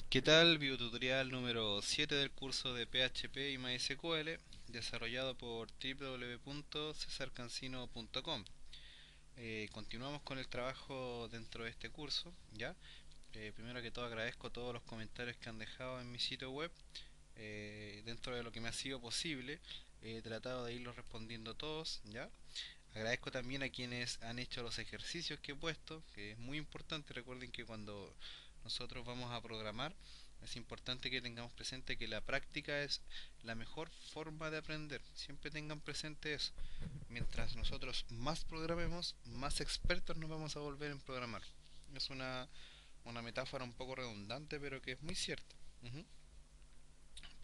¿Qué tal? Videotutorial número 7 del curso de PHP y MySQL, desarrollado por www.cesarcancino.com. Continuamos con el trabajo dentro de este curso, ¿ya? Primero que todo agradezco todos los comentarios que han dejado en mi sitio web. Dentro de lo que me ha sido posible, he tratado de irlos respondiendo todos, ¿ya? Agradezco también a quienes han hecho los ejercicios que he puesto, que es muy importante. Recuerden que cuando nosotros vamos a programar, es importante que tengamos presente que la práctica es la mejor forma de aprender. Siempre tengan presente eso. Mientras nosotros más programemos, más expertos nos vamos a volver en programar. Es una metáfora un poco redundante, pero que es muy cierta. Ujú.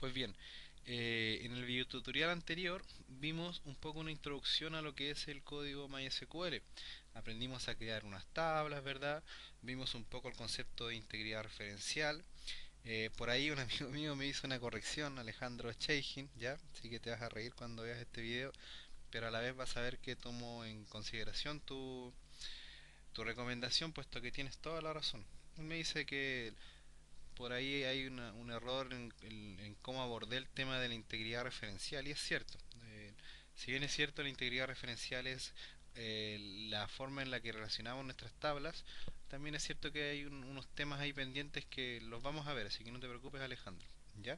Pues bien, en el video tutorial anterior vimos un poco una introducción a lo que es el código MySQL. Aprendimos a crear unas tablas, ¿verdad? Vimos un poco el concepto de integridad referencial. Por ahí un amigo mío me hizo una corrección, Alejandro Cheijin, ¿ya? Así que te vas a reír cuando veas este video, pero a la vez vas a ver que tomo en consideración tu recomendación, puesto que tienes toda la razón. Él me dice que por ahí hay un error en cómo abordé el tema de la integridad referencial, y es cierto. Si bien es cierto, la integridad referencial es la forma en la que relacionamos nuestras tablas, también es cierto que hay unos temas ahí pendientes que los vamos a ver, así que no te preocupes, Alejandro. ¿Ya?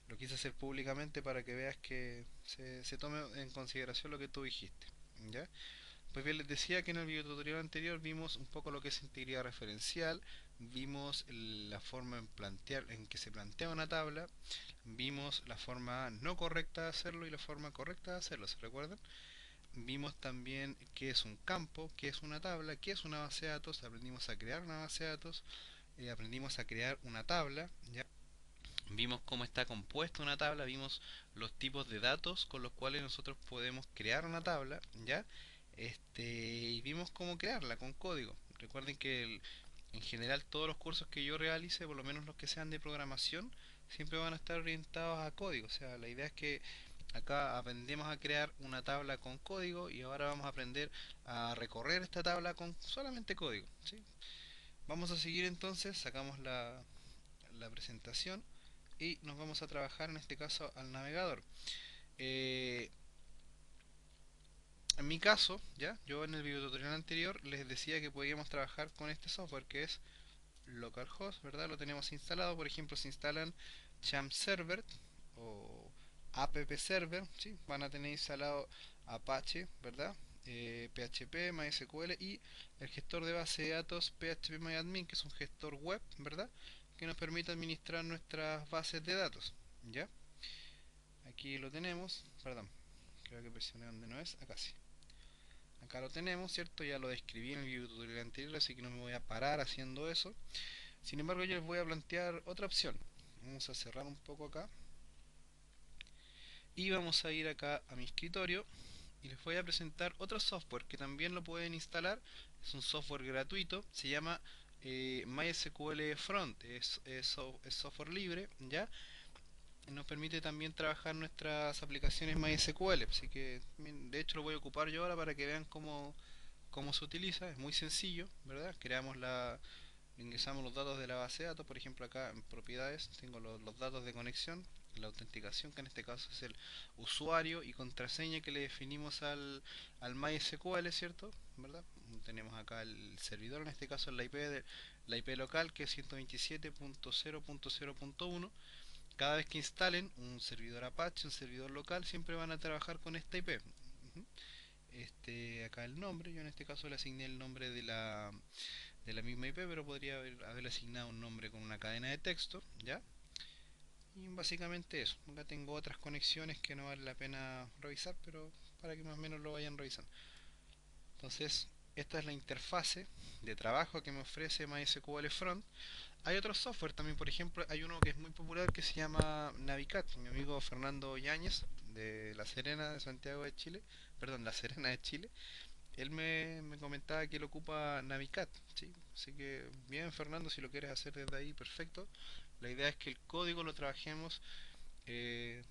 Lo quise hacer públicamente para que veas que se tome en consideración lo que tú dijiste. ¿Ya? Pues bien, les decía que en el video tutorial anterior vimos un poco lo que es integridad referencial, vimos la forma en que se plantea una tabla, vimos la forma no correcta de hacerlo y la forma correcta de hacerlo, ¿se recuerdan? Vimos también qué es un campo, qué es una tabla, qué es una base de datos, aprendimos a crear una base de datos, aprendimos a crear una tabla, ¿ya? Vimos cómo está compuesta una tabla, vimos los tipos de datos con los cuales nosotros podemos crear una tabla, ¿ya? Y vimos cómo crearla con código. Recuerden que en general todos los cursos que yo realice, por lo menos los que sean de programación, siempre van a estar orientados a código. O sea, la idea es que acá aprendemos a crear una tabla con código y ahora vamos a aprender a recorrer esta tabla con solamente código, ¿sí? Vamos a seguir entonces, sacamos la presentación y nos vamos a trabajar en este caso al navegador. Eh, en mi caso, ya, yo en el video tutorial anterior les decía que podíamos trabajar con este software que es localhost, ¿verdad? Lo tenemos instalado, por ejemplo, se instalan champ server o app server, ¿sí? Van a tener instalado Apache, ¿verdad? PHP, MySQL y el gestor de base de datos PHPMyAdmin, que es un gestor web, ¿verdad? Que nos permite administrar nuestras bases de datos, ¿ya? Aquí lo tenemos, perdón, creo que presioné donde no es, acá sí. Acá lo tenemos, ¿cierto? Ya lo describí en el video tutorial anterior, así que no me voy a parar haciendo eso. Sin embargo, yo les voy a plantear otra opción. Vamos a cerrar un poco acá y vamos a ir acá a mi escritorio y les voy a presentar otro software que también lo pueden instalar. Es un software gratuito, se llama MySQL Front, es software libre, ¿ya? Nos permite también trabajar nuestras aplicaciones MySQL, así que de hecho lo voy a ocupar yo ahora para que vean cómo se utiliza. Es muy sencillo, ¿verdad? Ingresamos los datos de la base de datos, por ejemplo acá en propiedades tengo los datos de conexión, la autenticación, que en este caso es el usuario y contraseña que le definimos al MySQL, ¿cierto? ¿Verdad? Tenemos acá el servidor, en este caso la IP local, que es 127.0.0.1. Cada vez que instalen un servidor Apache, un servidor local, siempre van a trabajar con esta IP. Acá el nombre, yo en este caso le asigné el nombre de la misma IP, pero podría haberle asignado un nombre con una cadena de texto, ¿ya? Y básicamente eso. Acá tengo otras conexiones que no vale la pena revisar, pero para que más o menos lo vayan revisando. Entonces, esta es la interfase de trabajo que me ofrece MySQL Front. Hay otros software también, por ejemplo, hay uno que es muy popular que se llama Navicat. Mi amigo Fernando Yáñez de La Serena de Santiago de Chile, perdón, La Serena de Chile, él me comentaba que él ocupa Navicat, ¿sí? Así que bien, Fernando, si lo quieres hacer desde ahí, perfecto. La idea es que el código lo trabajemos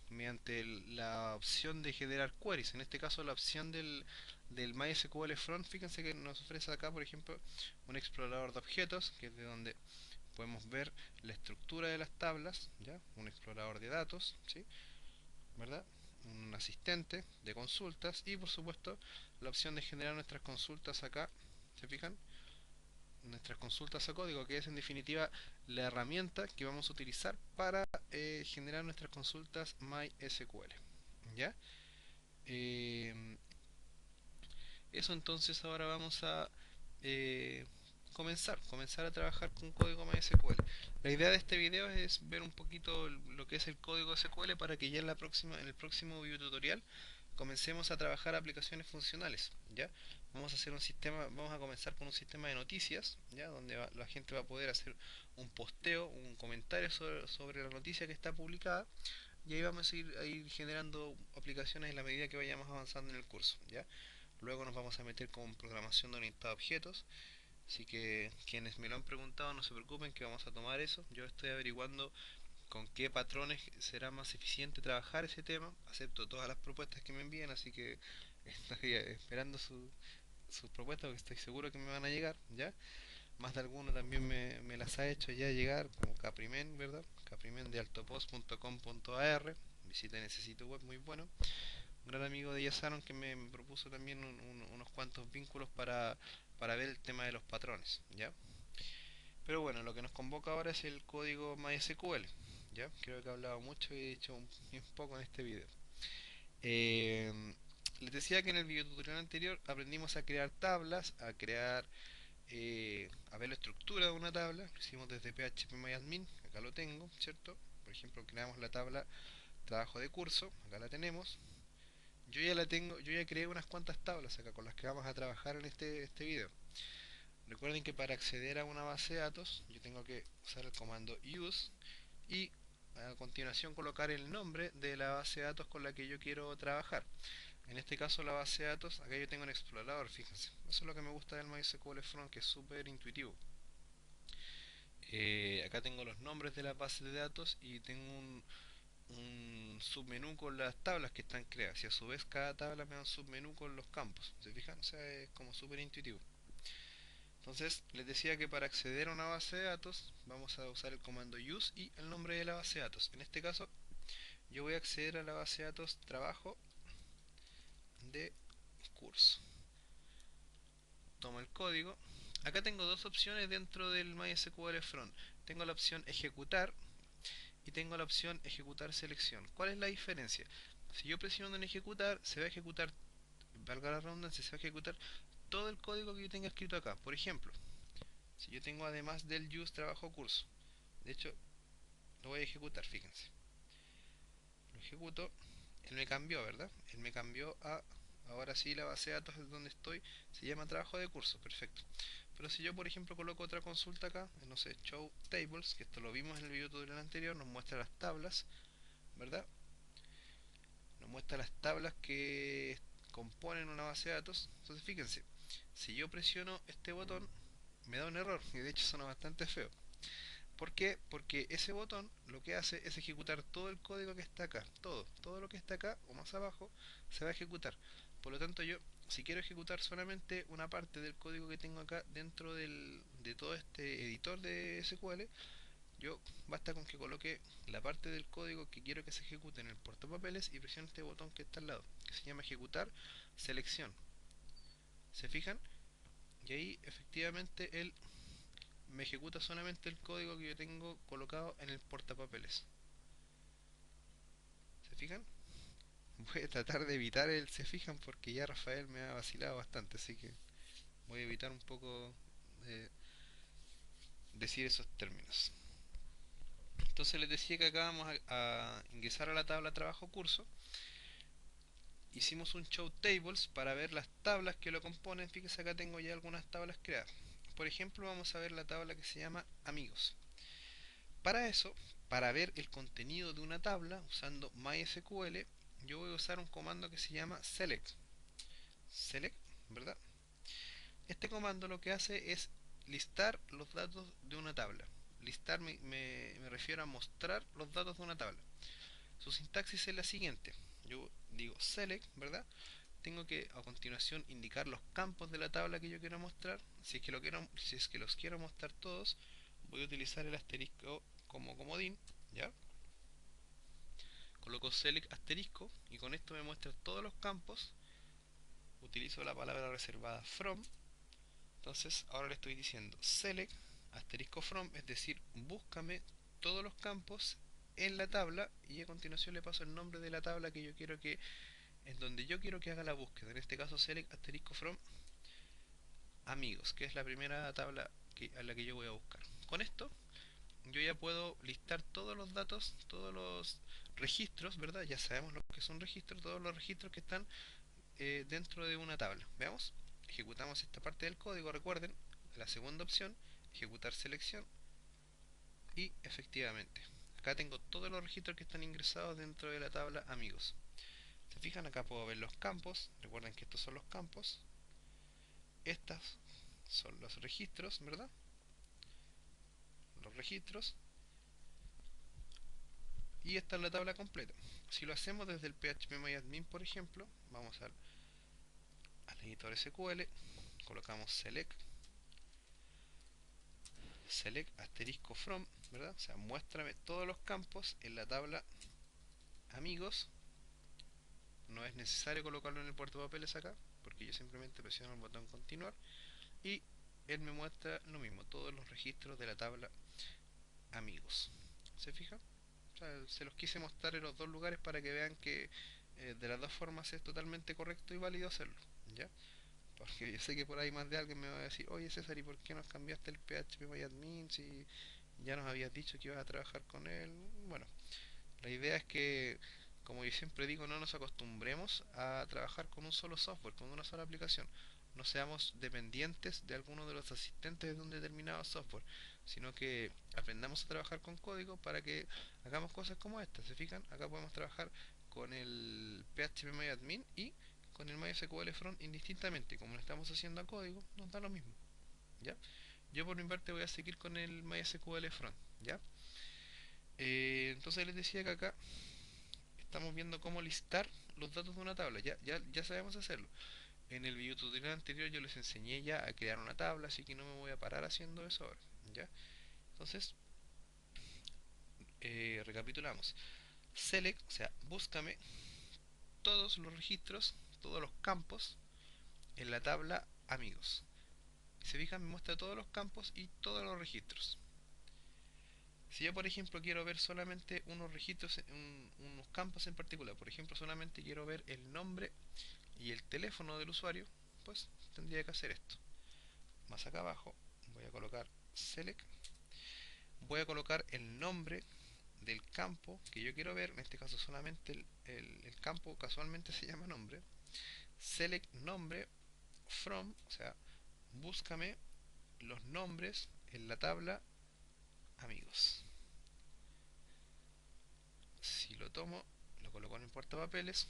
mediante la opción de generar queries. En este caso, la opción del MySQL Front. Fíjense que nos ofrece acá, por ejemplo, un explorador de objetos, que es de donde podemos ver la estructura de las tablas, ¿ya? Un explorador de datos, ¿sí? ¿Verdad? Un asistente de consultas y por supuesto la opción de generar nuestras consultas acá, ¿se fijan? Nuestras consultas a código, que es en definitiva la herramienta que vamos a utilizar para generar nuestras consultas MySQL, ¿ya? Eh, Eso entonces ahora vamos a eh, comenzar a trabajar con código MySQL. La idea de este video es ver un poquito lo que es el código SQL para que ya en el próximo video tutorial comencemos a trabajar aplicaciones funcionales, ¿ya? Vamos a hacer un sistema, vamos a comenzar con un sistema de noticias, ¿ya? Donde la gente va a poder hacer un posteo, un comentario sobre la noticia que está publicada y ahí vamos a ir generando aplicaciones en la medida que vayamos avanzando en el curso, ¿ya? Luego nos vamos a meter con programación orientada a objetos. Así que quienes me lo han preguntado no se preocupen que vamos a tomar eso. Yo estoy averiguando con qué patrones será más eficiente trabajar ese tema. Acepto todas las propuestas que me envíen, así que estoy esperando sus propuestas porque estoy seguro que me van a llegar, ¿ya? Más de alguno también me las ha hecho ya llegar, como Caprimen, ¿verdad? Caprimen de altopost.com.ar. Visiten ese sitio web muy bueno. Un gran amigo de Yasaron que me propuso también unos cuantos vínculos para ver el tema de los patrones, ¿ya? Pero bueno, lo que nos convoca ahora es el código MySQL, ¿ya? Creo que he hablado mucho y he dicho un poco en este video. Eh, Les decía que en el video tutorial anterior aprendimos a crear tablas, a ver la estructura de una tabla. Lo hicimos desde phpMyAdmin, acá lo tengo, ¿cierto? Por ejemplo, creamos la tabla trabajo de curso, acá la tenemos. Yo ya la tengo, yo ya creé unas cuantas tablas acá con las que vamos a trabajar en este video. Recuerden que para acceder a una base de datos yo tengo que usar el comando use y a continuación colocar el nombre de la base de datos con la que yo quiero trabajar. En este caso la base de datos, acá yo tengo un explorador, fíjense. Eso es lo que me gusta del MySQL Front, que es súper intuitivo. Acá tengo los nombres de las bases de datos y tengo un submenú con las tablas que están creadas y a su vez cada tabla me da un submenú con los campos. ¿Se fijan? O sea, es como súper intuitivo. Entonces, les decía que para acceder a una base de datos vamos a usar el comando use y el nombre de la base de datos. En este caso, yo voy a acceder a la base de datos trabajo de curso. Tomo el código. Acá tengo dos opciones dentro del MySQL Front. Tengo la opción ejecutar y tengo la opción ejecutar selección. ¿Cuál es la diferencia? Si yo presiono en ejecutar, se va a ejecutar, valga la redundancia, se va a ejecutar todo el código que yo tenga escrito acá. Por ejemplo, si yo tengo además del use trabajo curso, de hecho lo voy a ejecutar, fíjense. Lo ejecuto, él me cambió, ¿verdad? Él me cambió a, ahora sí la base de datos es donde estoy, se llama trabajo de curso, perfecto. Pero si yo por ejemplo coloco otra consulta acá, no sé, show tables, que esto lo vimos en el video tutorial anterior, nos muestra las tablas, ¿verdad? Nos muestra las tablas que componen una base de datos. Entonces fíjense, si yo presiono este botón me da un error y de hecho suena bastante feo. ¿Por qué? Porque ese botón lo que hace es ejecutar todo el código que está acá. Todo lo que está acá o más abajo se va a ejecutar. Por lo tanto yo, si quiero ejecutar solamente una parte del código que tengo acá dentro de todo este editor de SQL, yo basta con que coloque la parte del código que quiero que se ejecute en el portapapeles y presione este botón que está al lado, que se llama ejecutar selección. ¿Se fijan? Y ahí efectivamente él me ejecuta solamente el código que yo tengo colocado en el portapapeles. ¿Se fijan? Voy a tratar de evitar el se fijan porque ya Rafael me ha vacilado bastante, así que voy a evitar un poco decir esos términos. Entonces les decía que acá vamos a ingresar a la tabla trabajo curso. Hicimos un show tables para ver las tablas que lo componen. Fíjense, acá tengo ya algunas tablas creadas. Por ejemplo, vamos a ver la tabla que se llama amigos. Para eso, para ver el contenido de una tabla usando MySQL, yo voy a usar un comando que se llama select. Select, ¿verdad? Este comando lo que hace es listar los datos de una tabla. Listar me refiero a mostrar los datos de una tabla. Su sintaxis es la siguiente. Yo digo select, ¿verdad? Tengo que a continuación indicar los campos de la tabla que yo quiero mostrar. Si es que los quiero mostrar todos, voy a utilizar el asterisco como comodín, ¿ya? Coloco select asterisco y con esto me muestra todos los campos. Utilizo la palabra reservada from. Entonces ahora le estoy diciendo select asterisco from, es decir, búscame todos los campos en la tabla, y a continuación le paso el nombre de la tabla que yo quiero que, en donde yo quiero que haga la búsqueda. En este caso select asterisco from amigos, que es la primera tabla a la que yo voy a buscar. Con esto yo ya puedo listar todos los datos, todos los registros, ¿verdad? Ya sabemos lo que son registros, todos los registros que están dentro de una tabla. Veamos, ejecutamos esta parte del código, recuerden, la segunda opción, ejecutar selección, y efectivamente, acá tengo todos los registros que están ingresados dentro de la tabla amigos. Se fijan, acá puedo ver los campos, recuerden que estos son los campos, estas son los registros, ¿verdad? Los registros, y esta es la tabla completa. Si lo hacemos desde el phpMyAdmin, por ejemplo, vamos al editor SQL, colocamos select asterisco from, ¿verdad? O sea, muéstrame todos los campos en la tabla amigos. No es necesario colocarlo en el puerto de papeles acá, porque yo simplemente presiono el botón continuar y él me muestra lo mismo, todos los registros de la tabla amigos. ¿Se fija? O sea, se los quise mostrar en los dos lugares para que vean que de las dos formas es totalmente correcto y válido hacerlo, ¿ya? Porque yo sé que por ahí más de alguien me va a decir, oye César, ¿y por qué nos cambiaste el phpMyAdmin si ya nos habías dicho que ibas a trabajar con él? Bueno, la idea es que, como yo siempre digo, no nos acostumbremos a trabajar con un solo software, con una sola aplicación. No seamos dependientes de alguno de los asistentes de un determinado software, sino que aprendamos a trabajar con código para que hagamos cosas como esta. ¿Se fijan? Acá podemos trabajar con el phpMyAdmin y con el MySQL Front indistintamente. Como lo estamos haciendo a código, nos da lo mismo, ¿ya? Yo por mi parte voy a seguir con el MySQL Front, ¿ya? Entonces les decía que acá estamos viendo cómo listar los datos de una tabla. Ya sabemos hacerlo. En el video tutorial anterior yo les enseñé ya a crear una tabla, así que no me voy a parar haciendo eso ahora, ¿ya? Entonces, recapitulamos. Select, o sea, búscame todos los registros, todos los campos en la tabla amigos. Si se fijan, me muestra todos los campos y todos los registros. Si yo, por ejemplo, quiero ver solamente unos registros, unos campos en particular, por ejemplo, solamente quiero ver el nombre y el teléfono del usuario, pues tendría que hacer esto. Más acá abajo voy a colocar select, voy a colocar el nombre del campo que yo quiero ver, en este caso solamente el campo casualmente se llama nombre, select nombre from, o sea, búscame los nombres en la tabla amigos. Si lo tomo, lo coloco en el portapapeles,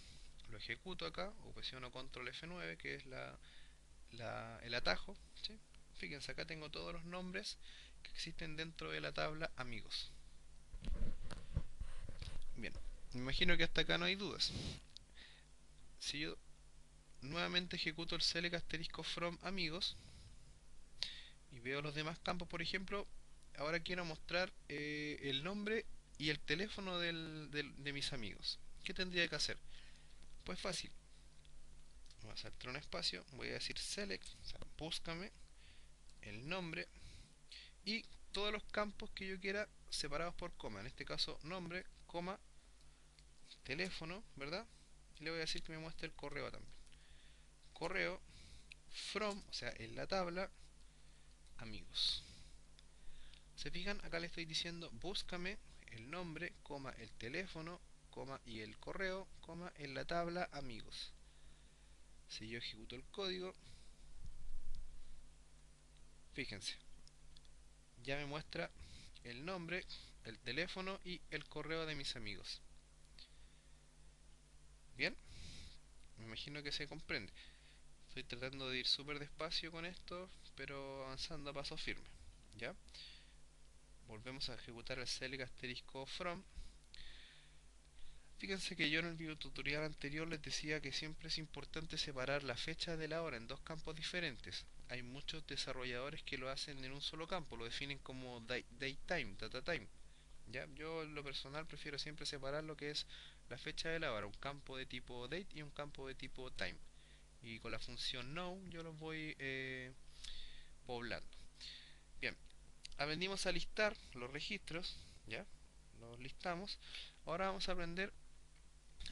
lo ejecuto acá, o presiono control F9, que es el atajo, ¿sí? Fíjense, acá tengo todos los nombres que existen dentro de la tabla amigos. Bien, me imagino que hasta acá no hay dudas. Si yo nuevamente ejecuto el select asterisco from amigos y veo los demás campos, por ejemplo, ahora quiero mostrar el nombre y el teléfono de mis amigos. ¿Qué tendría que hacer? Pues fácil. Voy a saltar un espacio, voy a decir select, o sea, búscame el nombre y todos los campos que yo quiera separados por coma. En este caso, nombre, coma, teléfono, ¿verdad? Y le voy a decir que me muestre el correo también. Correo, from, o sea, en la tabla, amigos. ¿Se fijan? Acá le estoy diciendo, búscame el nombre, coma, el teléfono, coma, y el correo, coma, en la tabla, amigos. Si yo ejecuto el código, fíjense, ya me muestra el nombre, el teléfono y el correo de mis amigos. Bien, me imagino que se comprende. Estoy tratando de ir súper despacio con esto, pero avanzando a paso firme. ¿Ya? Volvemos a ejecutar el select asterisco from. Fíjense que yo en el video tutorial anterior les decía que siempre es importante separar la fecha de la hora en dos campos diferentes. hay muchos desarrolladores que lo hacen en un solo campo, lo definen como datetime, datatime. ¿Ya? Yo en lo personal prefiero siempre separar lo que es la fecha de la hora, un campo de tipo date y un campo de tipo time. Y con la función now yo los voy poblando. Bien, aprendimos a listar los registros, ¿ya? Los listamos. Ahora vamos a aprender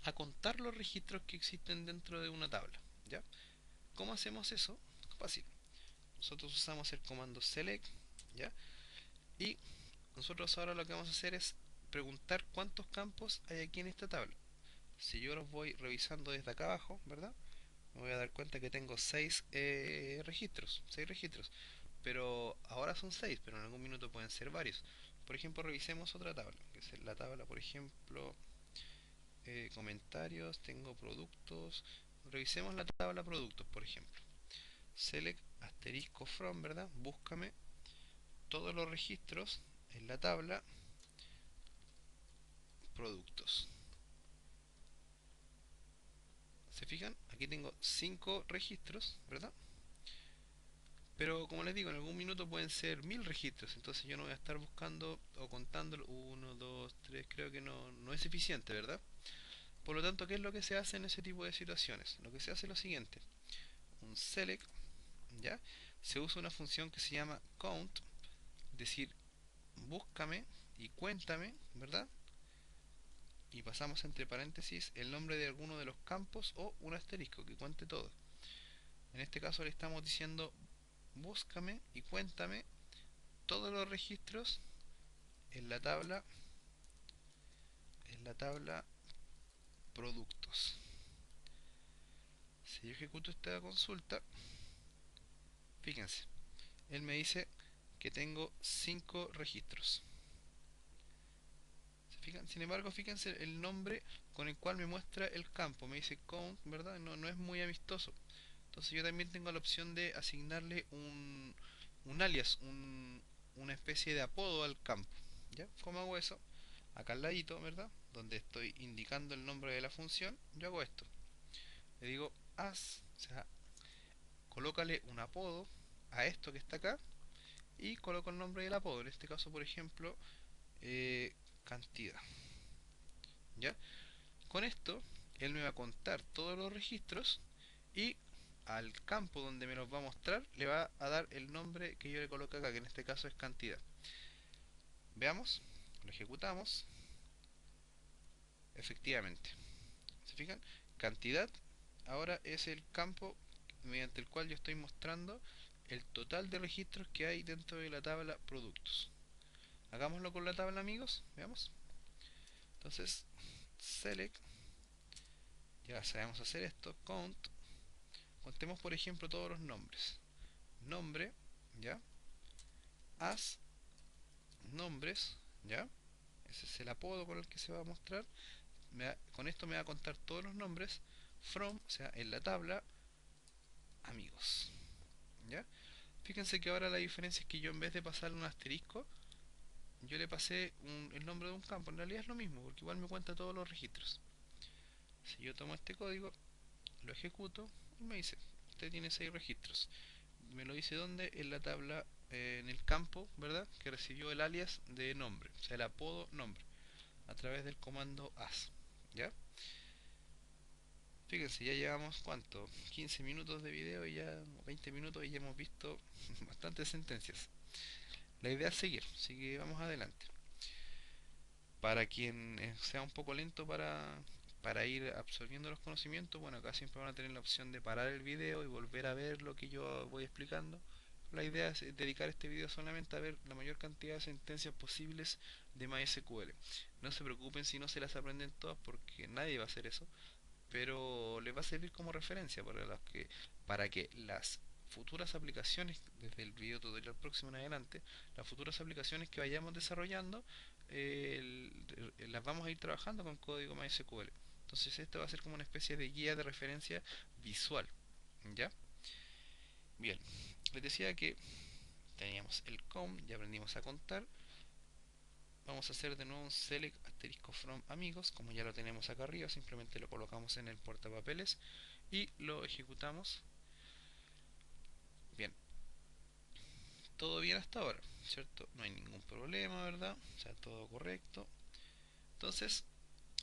a contar los registros que existen dentro de una tabla, ¿ya? ¿Cómo hacemos eso? Fácil. Nosotros usamos el comando select, ¿ya? Y nosotros ahora lo que vamos a hacer es preguntar cuántos campos hay aquí en esta tabla. Si yo los voy revisando desde acá abajo, ¿verdad? Me voy a dar cuenta que tengo 6 registros, 6 registros. Pero ahora son 6, pero en algún minuto pueden ser varios. Por ejemplo, revisemos otra tabla, que es la tabla, por ejemplo, comentarios, tengo productos. Revisemos la tabla productos, por ejemplo. Select asterisco from, ¿verdad? Búscame todos los registros en la tabla productos. ¿Se fijan? Aquí tengo 5 registros, ¿verdad? Pero como les digo, en algún minuto pueden ser 1000 registros, entonces yo no voy a estar buscando o contando 1, 2, 3, creo que no es eficiente, ¿verdad? Por lo tanto, ¿qué es lo que se hace en ese tipo de situaciones? Lo que se hace es lo siguiente, un select, ¿ya? Se usa una función que se llama count, es decir, búscame y cuéntame, ¿verdad? Y pasamos entre paréntesis el nombre de alguno de los campos o un asterisco que cuente todo. En este caso le estamos diciendo búscame y cuéntame todos los registros en la tabla productos. Si yo ejecuto esta consulta, fíjense, él me dice que tengo 5 registros. ¿Se fijan? Sin embargo, fíjense el nombre con el cual me muestra el campo. Me dice count, ¿verdad? No es muy amistoso. Entonces yo también tengo la opción de asignarle un alias, una especie de apodo al campo. ¿Ya? ¿Cómo hago eso? Acá al ladito, ¿verdad? Donde estoy indicando el nombre de la función, yo hago esto. Le digo as, o sea, colócale un apodo a esto que está acá y coloco el nombre del apodo. En este caso, por ejemplo, eh, cantidad. ¿Ya? Con esto, él me va a contar todos los registros y al campo donde me los va a mostrar le va a dar el nombre que yo le coloco acá, que en este caso es cantidad. Veamos, lo ejecutamos. Efectivamente, ¿se fijan? Cantidad ahora es el campo mediante el cual yo estoy mostrando el total de registros que hay dentro de la tabla productos. Hagámoslo con la tabla amigos, veamos. Entonces, select, ya sabemos hacer esto, count, contemos por ejemplo todos los nombres. Nombre, ¿ya? As, nombres, ¿ya? Ese es el apodo con el que se va a mostrar. Con esto me va a contar todos los nombres. From, o sea, en la tabla, amigos, ¿ya? Fíjense que ahora la diferencia es que yo en vez de pasarle un asterisco, yo le pasé el nombre de un campo. En realidad es lo mismo, porque igual me cuenta todos los registros. Si yo tomo este código, lo ejecuto y me dice, usted tiene 6 registros. Me lo dice dónde, en la tabla, en el campo, ¿verdad? Que recibió el alias de nombre, o sea, el apodo nombre, a través del comando as, ¿ya? Fíjense, ya llevamos, ¿cuánto? 15 minutos de video y ya 20 minutos y ya hemos visto bastantes sentencias. La idea es seguir, así que vamos adelante. Para quien sea un poco lento para ir absorbiendo los conocimientos, bueno, acá siempre van a tener la opción de parar el video y volver a ver lo que yo voy explicando. La idea es dedicar este video solamente a ver la mayor cantidad de sentencias posibles de MySQL. No se preocupen si no se las aprenden todas porque nadie va a hacer eso, pero les va a servir como referencia para que las futuras aplicaciones, desde el video tutorial próximo en adelante, las futuras aplicaciones que vayamos desarrollando, las vamos a ir trabajando con código MySQL. Entonces esto va a ser como una especie de guía de referencia visual, ¿ya? Bien, les decía que teníamos el com, ya aprendimos a contar. Vamos a hacer de nuevo un select asterisco from amigos, como ya lo tenemos acá arriba, simplemente lo colocamos en el portapapeles y lo ejecutamos. Bien, todo bien hasta ahora, ¿cierto? No hay ningún problema, ¿verdad? O sea, todo correcto. Entonces,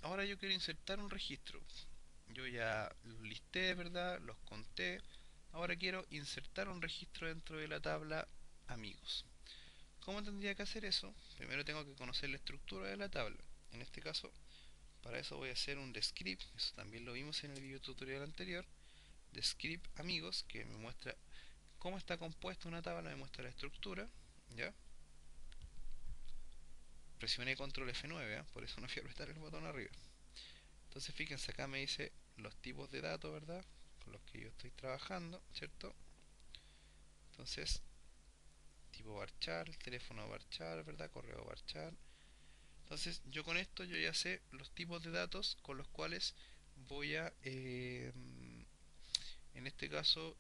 ahora yo quiero insertar un registro. Yo ya los listé, ¿verdad? Los conté. Ahora quiero insertar un registro dentro de la tabla amigos. ¿Cómo tendría que hacer eso? Primero tengo que conocer la estructura de la tabla. En este caso, para eso voy a hacer un descript. Eso también lo vimos en el video tutorial anterior. Descript amigos, que me muestra cómo está compuesta una tabla, me muestra la estructura. ¿Ya? Presioné control F9, ¿eh? Por eso no fui a apretar el botón arriba. Entonces fíjense, acá me dice los tipos de datos, ¿verdad? Con los que yo estoy trabajando, ¿cierto? Entonces, tipo varchar, teléfono varchar, ¿verdad? Correo varchar. Entonces, yo con esto yo ya sé los tipos de datos con los cuales voy a, en este caso,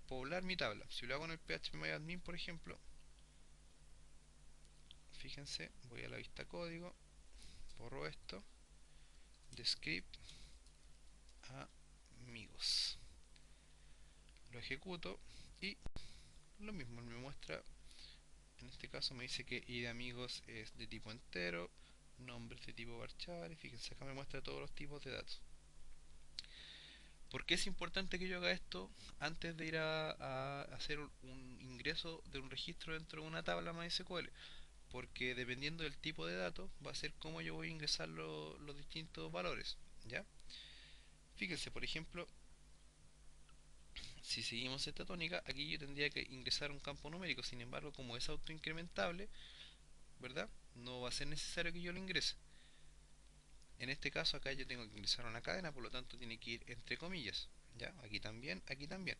poblar mi tabla. Si lo hago en el phpMyAdmin, por ejemplo, fíjense, voy a la vista código, borro esto, descript amigos, lo ejecuto y lo mismo, me muestra, en este caso me dice que id amigos es de tipo entero, nombres de tipo varchar, y fíjense acá me muestra todos los tipos de datos. ¿Por qué es importante que yo haga esto antes de ir a hacer un ingreso de un registro dentro de una tabla MySQL? Porque dependiendo del tipo de datos va a ser cómo yo voy a ingresar los distintos valores, ¿ya? Fíjense, por ejemplo, si seguimos esta tónica, aquí yo tendría que ingresar un campo numérico. Sin embargo, como es autoincrementable, ¿verdad? No va a ser necesario que yo lo ingrese. En este caso acá yo tengo que ingresar una cadena, por lo tanto tiene que ir entre comillas, ¿ya? Aquí también, aquí también.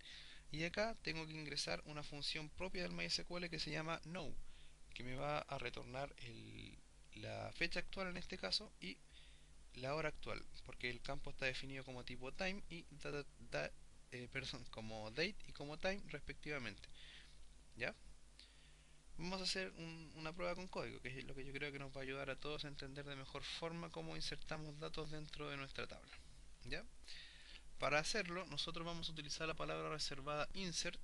Y acá tengo que ingresar una función propia del MySQL que se llama now, que me va a retornar la fecha actual en este caso y la hora actual, porque el campo está definido como tipo time y perdón, como date y como time respectivamente, ¿ya? Vamos a hacer una prueba con código, que es lo que yo creo que nos va a ayudar a todos a entender de mejor forma cómo insertamos datos dentro de nuestra tabla, ¿ya? Para hacerlo, nosotros vamos a utilizar la palabra reservada insert,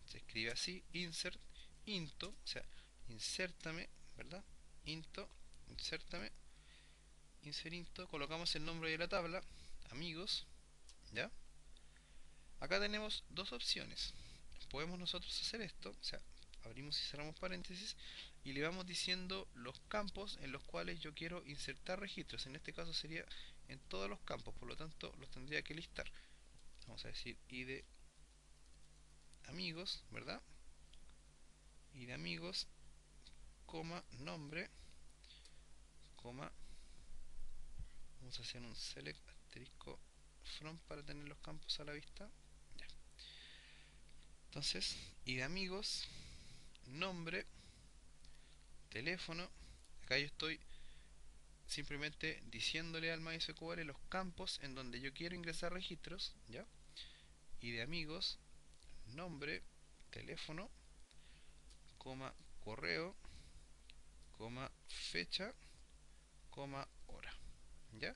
se escribe así, insert, into, o sea, insértame, ¿verdad? Into, insértame, insert into, colocamos el nombre de la tabla, amigos, ¿ya? Acá tenemos dos opciones. Podemos nosotros hacer esto, o sea, abrimos y cerramos paréntesis y le vamos diciendo los campos en los cuales yo quiero insertar registros. En este caso sería en todos los campos, por lo tanto los tendría que listar. Vamos a decir id amigos, ¿verdad? Id amigos, coma, nombre, coma, vamos a hacer un select asterisco from para tener los campos a la vista. Ya. Entonces, id amigos, nombre, teléfono, acá yo estoy simplemente diciéndole al MySQL los campos en donde yo quiero ingresar registros, ¿ya? Y de amigos, nombre, teléfono, coma, correo, coma, fecha, coma, hora, ¿ya?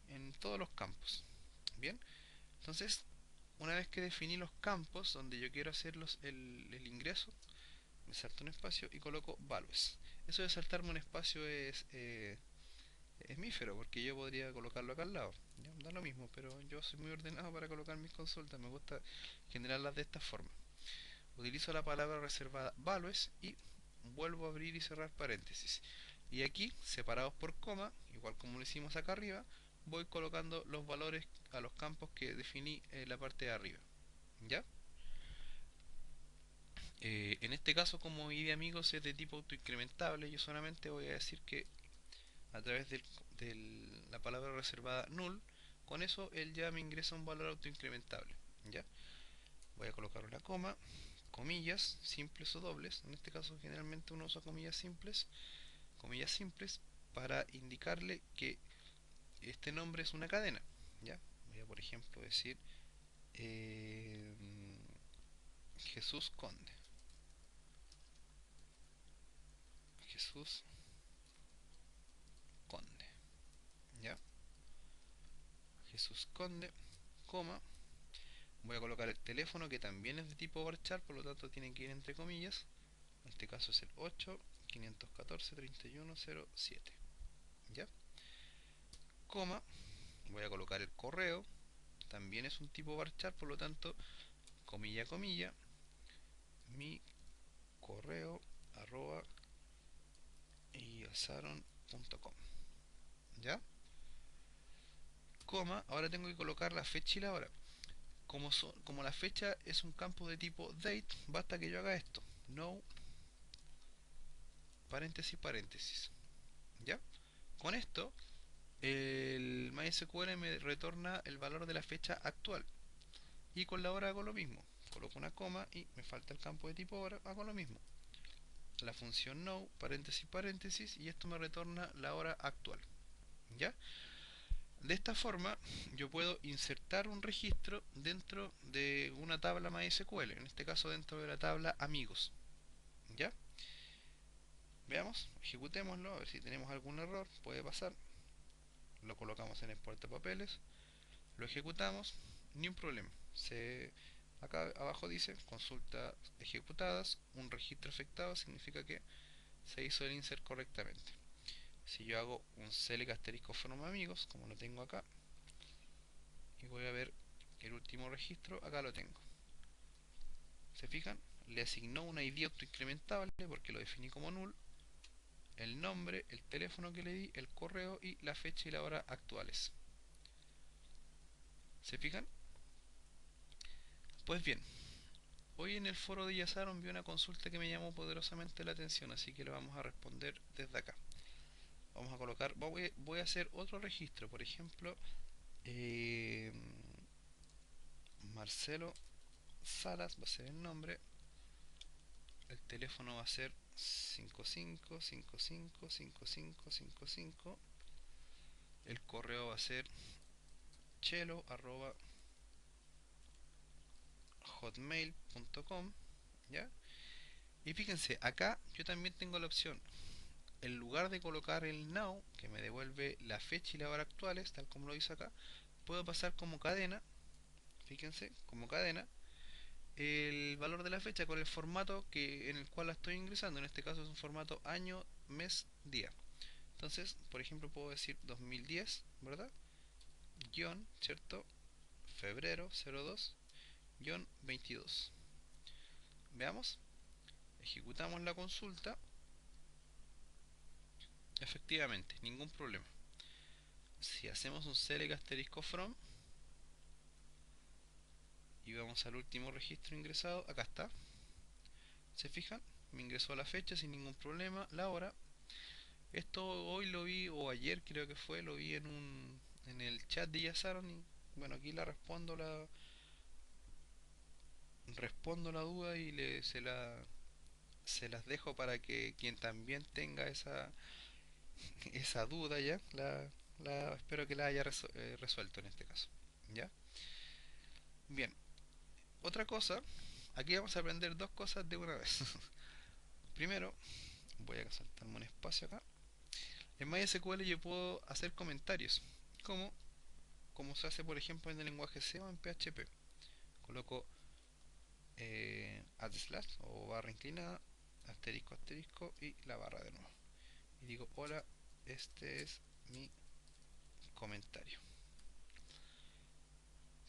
En todos los campos. Bien, entonces, una vez que definí los campos donde yo quiero hacer el ingreso, me salto un espacio y coloco values. Eso de saltarme un espacio es mífero, porque yo podría colocarlo acá al lado. ¿Ya? Da lo mismo, pero yo soy muy ordenado para colocar mis consultas, me gusta generarlas de esta forma. Utilizo la palabra reservada values y vuelvo a abrir y cerrar paréntesis. Y aquí, separados por coma, igual como lo hicimos acá arriba, voy colocando los valores a los campos que definí en la parte de arriba. ¿Ya? En este caso, como id amigos es de tipo autoincrementable, yo solamente voy a decir que a través de la palabra reservada null, con eso él ya me ingresa un valor autoincrementable. ¿Ya? Voy a colocar una coma, comillas, simples o dobles, en este caso generalmente uno usa comillas simples, para indicarle que este nombre es una cadena. ¿Ya? Voy a por ejemplo decir eh, Jesús Conde. Jesús Conde. ¿Ya? Jesús Conde, coma, Voy a colocar el teléfono que también es de tipo varchar, por lo tanto tiene que ir entre comillas. En este caso es el 8 514 3107. ¿Ya? Coma, voy a colocar el correo, también es un tipo varchar, por lo tanto, comilla, comilla, mi correo arroba yasaron.com. ¿Ya? Coma, ahora tengo que colocar la fecha y la hora. Como la fecha es un campo de tipo date, basta que yo haga esto. No, paréntesis, paréntesis. ¿Ya? Con esto, el MySQL me retorna el valor de la fecha actual. Y con la hora hago lo mismo. Coloco una coma y me falta el campo de tipo hora, hago lo mismo. La función now, paréntesis, paréntesis, y esto me retorna la hora actual. ¿Ya? De esta forma, yo puedo insertar un registro dentro de una tabla MySQL, en este caso dentro de la tabla amigos. ¿Ya? Veamos, ejecutémoslo, a ver si tenemos algún error, puede pasar. Lo colocamos en el portapapeles, lo ejecutamos, ni un problema. Acá abajo dice consulta ejecutadas, un registro afectado significa que se hizo el insert correctamente. Si yo hago un select asterisco from amigos, como lo tengo acá, y voy a ver el último registro, acá lo tengo. ¿Se fijan? Le asignó un ID autoincrementable porque lo definí como null, el nombre, el teléfono que le di, el correo y la fecha y la hora actuales. ¿Se fijan? Pues bien, hoy en el foro de Yasaron vi una consulta que me llamó poderosamente la atención, así que le vamos a responder desde acá. Vamos a colocar, voy a hacer otro registro, por ejemplo, eh, Marcelo Salas va a ser el nombre, el teléfono va a ser 55555555, el correo va a ser chelo@hotmail.com, ¿ya? Y fíjense, acá yo también tengo la opción, en lugar de colocar el now, que me devuelve la fecha y la hora actuales, tal como lo hice acá, puedo pasar como cadena, fíjense, como cadena, el valor de la fecha con el formato en el cual la estoy ingresando. En este caso es un formato año, mes, día. Entonces, por ejemplo, puedo decir 2010, ¿verdad? Guión, ¿cierto? Febrero 02, guión 22. Veamos, ejecutamos la consulta. Efectivamente, ningún problema. Si hacemos un select asterisco from y vamos al último registro ingresado, acá está. ¿Se fijan? Me ingresó la fecha sin ningún problema, la hora. Esto hoy lo vi, o ayer creo que fue, lo vi en el chat de Yasaron y bueno, aquí respondo la duda y se las dejo para que quien también tenga esa duda ya, espero que la haya resuelto en este caso. ¿Ya? Bien, otra cosa, aquí vamos a aprender dos cosas de una vez. Primero, voy a saltarme un espacio acá. En MySQL yo puedo hacer comentarios, como, como se hace por ejemplo en el lenguaje C o en PHP. Coloco slash o barra inclinada, asterisco, asterisco y la barra de nuevo. Y digo, hola, este es mi comentario.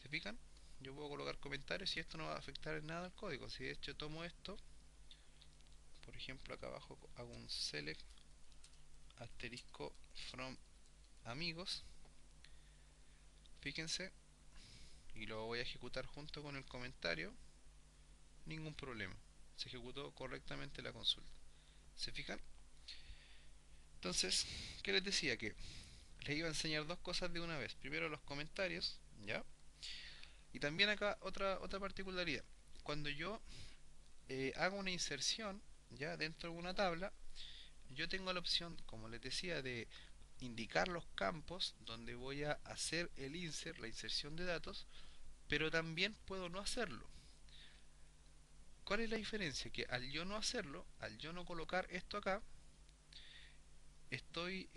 ¿Se fijan? Yo puedo colocar comentarios y esto no va a afectar en nada al código. Si de hecho tomo esto, por ejemplo acá abajo hago un select asterisco from amigos, fíjense, y lo voy a ejecutar junto con el comentario, ningún problema. Se ejecutó correctamente la consulta. ¿Se fijan? Entonces, ¿qué les decía? Que les iba a enseñar dos cosas de una vez. Primero los comentarios, ¿ya? Y también acá otra particularidad. Cuando yo hago una inserción, ¿ya? Dentro de una tabla, yo tengo la opción, como les decía, de indicar los campos donde voy a hacer el insert, la inserción de datos, pero también puedo no hacerlo. ¿Cuál es la diferencia? Que al yo no hacerlo, al yo no colocar esto acá, estoy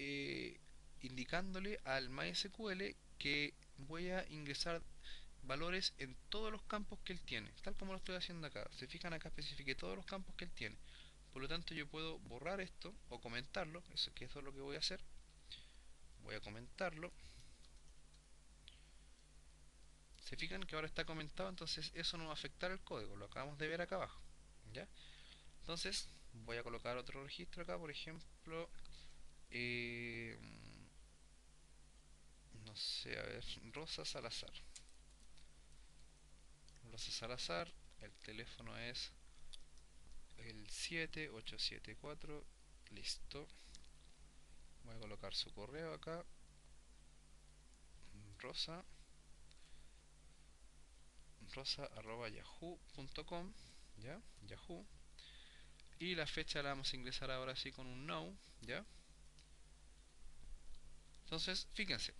indicándole al MySQL que voy a ingresar valores en todos los campos que él tiene, tal como lo estoy haciendo acá. Se fijan acá, especifique todos los campos que él tiene. Por lo tanto, yo puedo borrar esto o comentarlo, que eso es lo que voy a hacer. Voy a comentarlo. Se fijan que ahora está comentado, entonces eso no va a afectar el código, lo acabamos de ver acá abajo. ¿Ya? Entonces, voy a colocar otro registro acá, por ejemplo, eh, no sé, a ver, Rosa Salazar. Rosa Salazar, el teléfono es el 7874, listo. Voy a colocar su correo acá, rosa, rosa@yahoo.com, ¿ya? Yahoo. Y la fecha la vamos a ingresar ahora sí con un no, ¿ya? Entonces, fíjense,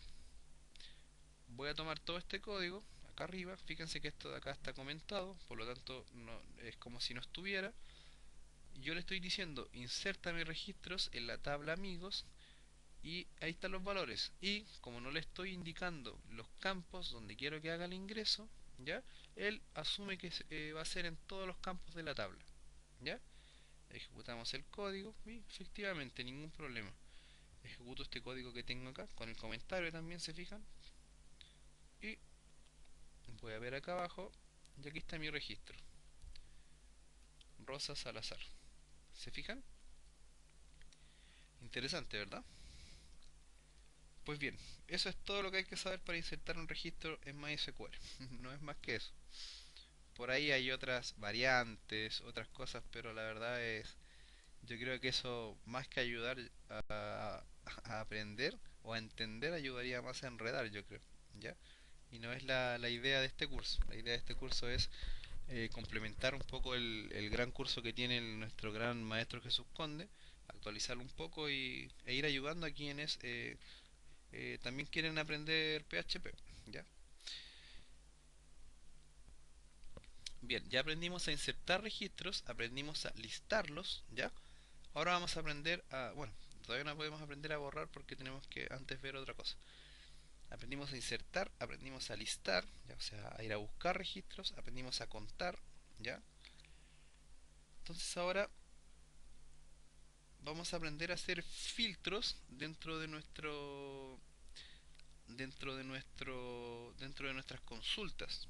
voy a tomar todo este código acá arriba. Fíjense que esto de acá está comentado, por lo tanto no, es como si no estuviera. Yo le estoy diciendo inserta mis registros en la tabla amigos y ahí están los valores. Y como no le estoy indicando los campos donde quiero que haga el ingreso, ¿ya? Él asume que va a ser en todos los campos de la tabla, ¿ya? Ejecutamos el código y efectivamente ningún problema. Ejecuto este código que tengo acá con el comentario también, se fijan, y voy a ver acá abajo y aquí está mi registro, Rosa Salazar. ¿Se fijan? Interesante, ¿verdad? Pues bien, eso es todo lo que hay que saber para insertar un registro en MySQL. No es más que eso. Por ahí hay otras variantes, otras cosas, pero la verdad es, yo creo que eso más que ayudar a, a aprender o a entender, ayudaría más a enredar, yo creo, ¿ya? Y no es la idea de este curso. La idea de este curso es complementar un poco el gran curso que tiene nuestro gran maestro Jesús Conde, actualizarlo un poco e ir ayudando a quienes también quieren aprender PHP, ¿ya? Bien, ya aprendimos a insertar registros, aprendimos a listarlos, ¿ya? Ahora vamos a aprender a, bueno, todavía no podemos aprender a borrar porque tenemos que antes ver otra cosa. Aprendimos a insertar, aprendimos a listar, ¿ya? O sea, a ir a buscar registros, aprendimos a contar, ¿ya? Entonces ahora vamos a aprender a hacer filtros dentro de nuestras consultas,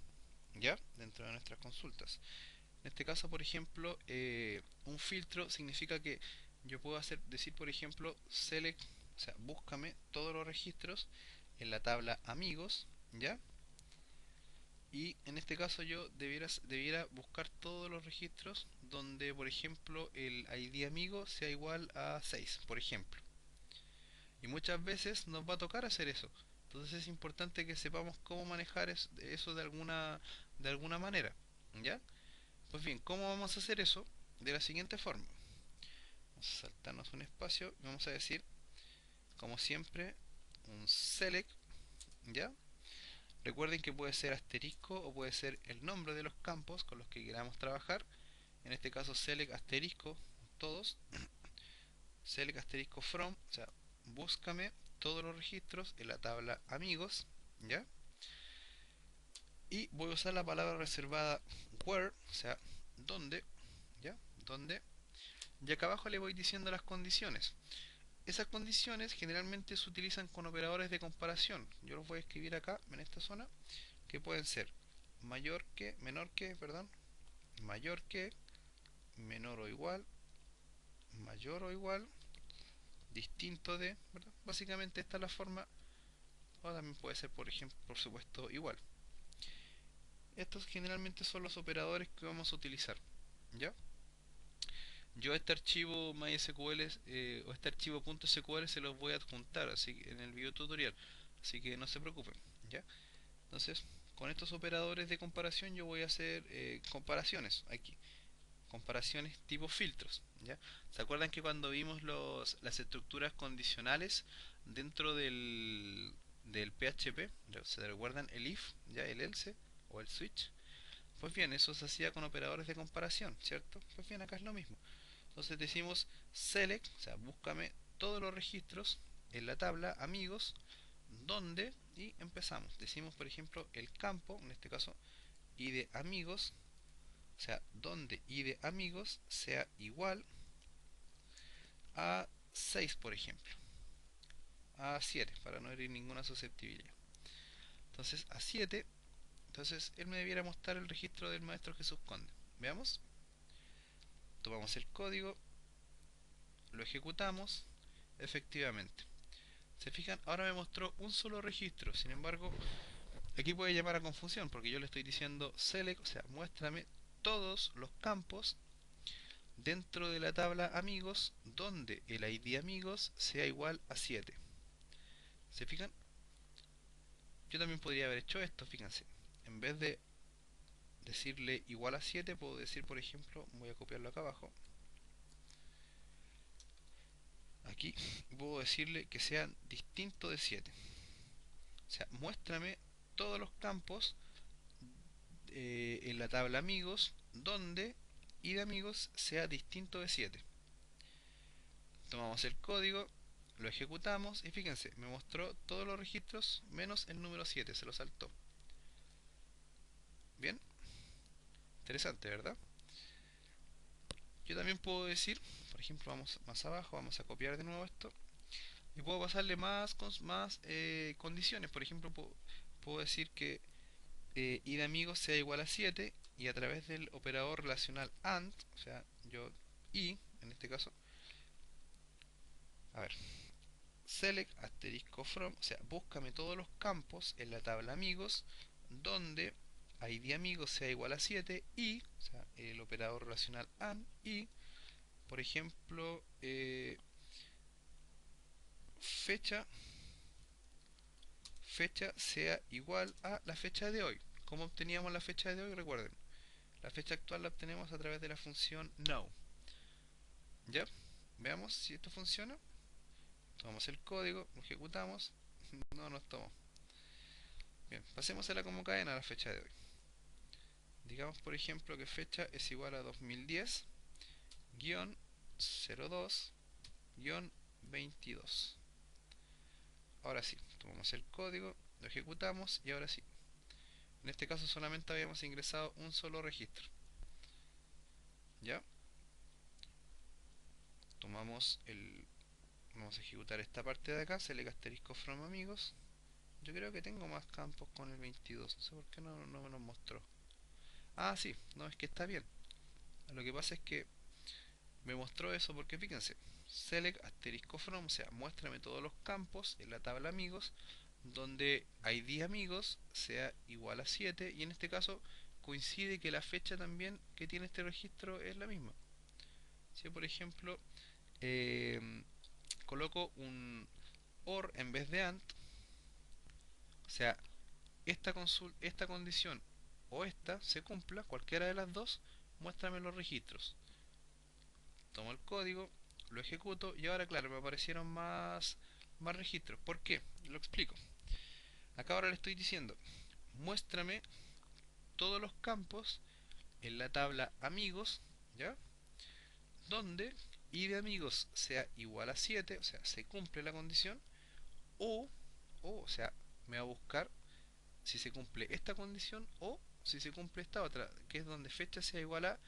¿ya? Dentro de nuestras consultas. En este caso, por ejemplo, un filtro significa que yo puedo decir, por ejemplo, select, o sea, búscame todos los registros en la tabla amigos, ¿ya? Y en este caso yo debiera buscar todos los registros donde, por ejemplo, el ID amigo sea igual a 6, por ejemplo. Y muchas veces nos va a tocar hacer eso. Entonces es importante que sepamos cómo manejar eso de alguna manera, ¿ya? Pues bien, ¿cómo vamos a hacer eso? De la siguiente forma. Vamos a saltarnos un espacio y vamos a decir, como siempre, un select, ¿ya? Recuerden que puede ser asterisco o puede ser el nombre de los campos con los que queramos trabajar. En este caso select asterisco, todos. Select asterisco from, o sea, búscame todos los registros en la tabla amigos, ¿ya? Y voy a usar la palabra reservada where, o sea, donde, ¿ya? Donde. Y acá abajo le voy diciendo las condiciones. Esas condiciones generalmente se utilizan con operadores de comparación. Yo los voy a escribir acá, en esta zona, que pueden ser menor que, perdón, mayor que, menor o igual, mayor o igual, distinto de, ¿verdad? Básicamente esta es la forma, o también puede ser, por ejemplo, por supuesto, igual. Estos generalmente son los operadores que vamos a utilizar, ¿ya? Yo este archivo MySQL o este archivo .sql se los voy a adjuntar así en el video tutorial, así que no se preocupen, ¿ya? Entonces, con estos operadores de comparación yo voy a hacer comparaciones aquí, comparaciones tipo filtros, ¿ya? ¿Se acuerdan que cuando vimos las estructuras condicionales dentro del PHP, se recuerdan el if, ¿ya? El else o el switch? Pues bien, eso se hacía con operadores de comparación, ¿cierto? Pues bien, acá es lo mismo. Entonces decimos select, o sea, búscame todos los registros en la tabla amigos donde, y empezamos. Decimos, por ejemplo, el campo, en este caso, id amigos, o sea, donde id amigos sea igual a 6, por ejemplo, a 7, para no herir ninguna susceptibilidad. Entonces, a 7, entonces él me debiera mostrar el registro del maestro Jesús Conde. Veamos, tomamos el código, lo ejecutamos, efectivamente. ¿Se fijan? Ahora me mostró un solo registro, sin embargo, aquí puede llamar a confusión, porque yo le estoy diciendo select, o sea, muéstrame todos los campos dentro de la tabla amigos donde el id amigos sea igual a 7. ¿Se fijan? Yo también podría haber hecho esto, fíjense. En vez de decirle igual a 7, puedo decir, por ejemplo, voy a copiarlo acá abajo. Aquí puedo decirle que sean distintos de 7. O sea, muéstrame todos los campos en la tabla amigos donde id amigos sea distinto de 7. Tomamos el código, lo ejecutamos y fíjense, me mostró todos los registros menos el número 7, se lo saltó. Bien, interesante, ¿verdad? Yo también puedo decir, por ejemplo, vamos más abajo, vamos a copiar de nuevo esto y puedo pasarle más condiciones. Por ejemplo, puedo decir que id amigos sea igual a 7 y a través del operador relacional AND, o sea, yo y en este caso, a ver, select asterisco from, o sea, búscame todos los campos en la tabla amigos donde id amigos sea igual a 7 y, o sea, el operador relacional AND y, por ejemplo, fecha sea igual a la fecha de hoy. ¿Cómo obteníamos la fecha de hoy? Recuerden, la fecha actual la obtenemos a través de la función now. ¿Ya? Veamos si esto funciona. Tomamos el código, lo ejecutamos. No nos tomó. Bien, pasémosela como cadena a la fecha de hoy. Digamos, por ejemplo, que fecha es igual a 2010-02-22. Ahora sí, tomamos el código, lo ejecutamos y ahora sí. En este caso solamente habíamos ingresado un solo registro. ¿Ya? Tomamos el... Vamos a ejecutar esta parte de acá, select asterisco from amigos. Yo creo que tengo más campos con el 22, no sé por qué no me los mostró. Ah, sí, no, es que está bien. Lo que pasa es que me mostró eso porque fíjense, select asterisco from, o sea, muéstrame todos los campos en la tabla amigos donde id amigos sea igual a 7 y en este caso coincide que la fecha también que tiene este registro es la misma. Si por ejemplo eh, coloco un OR en vez de AND, o sea, esta condición o esta se cumpla, cualquiera de las dos, muéstrame los registros. Tomo el código, lo ejecuto y ahora claro, me aparecieron más registros. ¿Por qué? Lo explico. Acá ahora le estoy diciendo, muéstrame todos los campos en la tabla amigos, ¿ya? Donde id de amigos sea igual a 7, o sea, se cumple la condición, o sea, me va a buscar si se cumple esta condición o si se cumple esta otra, que es donde fecha sea igual a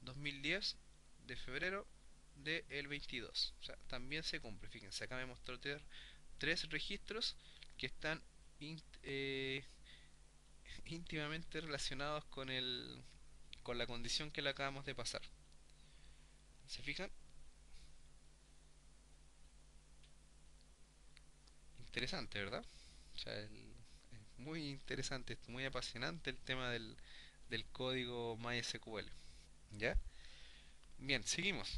2010 de febrero del 22. O sea, también se cumple. Fíjense, acá me mostró tres registros que están íntimamente relacionados con la condición que le acabamos de pasar. ¿Se fijan? Interesante, ¿verdad? O sea, es muy interesante, muy apasionante el tema del código MySQL. ¿Ya? Bien, seguimos.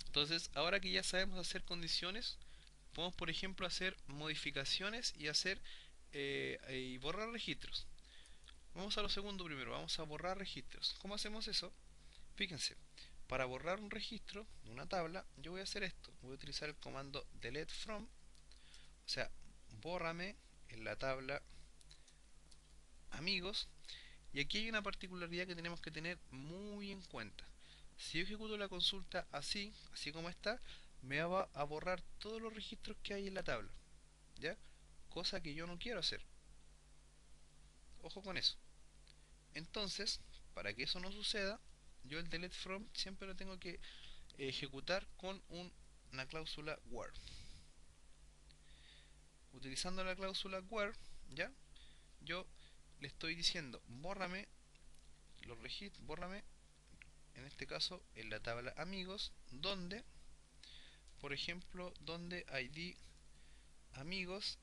Entonces, ahora que ya sabemos hacer condiciones, podemos, por ejemplo, hacer modificaciones y hacer y borrar registros. Vamos a lo segundo primero, vamos a borrar registros. ¿Cómo hacemos eso? Fíjense, para borrar un registro de una tabla, yo voy a hacer esto. Voy a utilizar el comando delete from, o sea, bórrame en la tabla amigos. Y aquí hay una particularidad que tenemos que tener muy en cuenta. Si yo ejecuto la consulta así como está, me va a borrar todos los registros que hay en la tabla. ¿Ya? cosa que yo no quiero hacer. Ojo con eso. Entonces, para que eso no suceda, yo el delete from siempre lo tengo que ejecutar con una cláusula where. Utilizando la cláusula where, ¿ya? Yo le estoy diciendo, bórrame los registros, bórrame, en este caso, en la tabla amigos, donde, por ejemplo, donde id amigos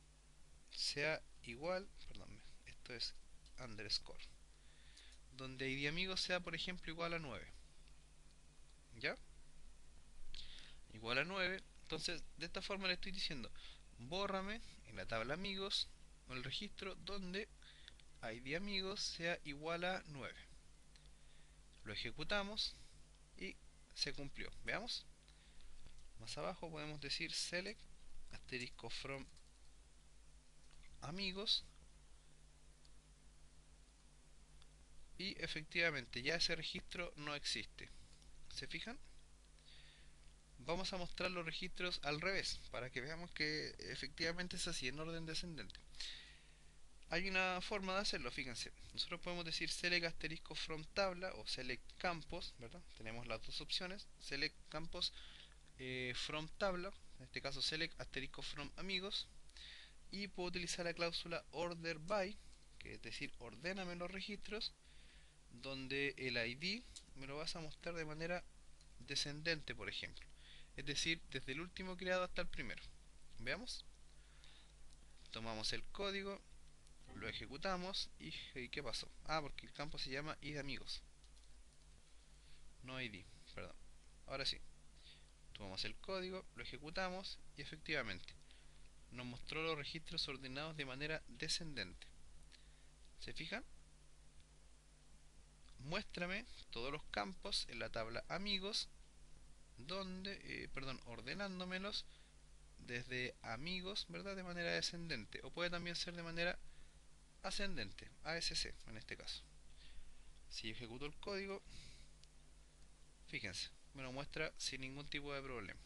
sea igual, perdón, esto es underscore, donde id amigos sea, por ejemplo, igual a 9, ¿ya? Igual a 9. Entonces, de esta forma le estoy diciendo, bórrame en la tabla amigos o el registro donde id amigos sea igual a 9. Lo ejecutamos y se cumplió. Veamos. Más abajo podemos decir select asterisco from amigos y efectivamente ya ese registro no existe. ¿Se fijan? Vamos a mostrar los registros al revés para que veamos que efectivamente es así, en orden descendente. Hay una forma de hacerlo, fíjense. Nosotros podemos decir select asterisco from tabla o select campos, ¿verdad? Tenemos las dos opciones, select campos from tabla, en este caso select asterisco from amigos, y puedo utilizar la cláusula order by, que es decir, ordéname los registros, donde el ID me lo vas a mostrar de manera descendente, por ejemplo. Es decir, desde el último creado hasta el primero. Veamos. Tomamos el código, lo ejecutamos y ¿qué pasó? Ah, porque el campo se llama id amigos, no id, perdón. Ahora sí, tomamos el código, lo ejecutamos y efectivamente nos mostró los registros ordenados de manera descendente. ¿Se fijan? Muéstrame todos los campos en la tabla amigos, donde, ordenándomelos desde amigos, ¿verdad? De manera descendente, o puede también ser de manera ascendente, ASC en este caso. Si ejecuto el código, fíjense, me lo muestra sin ningún tipo de problema.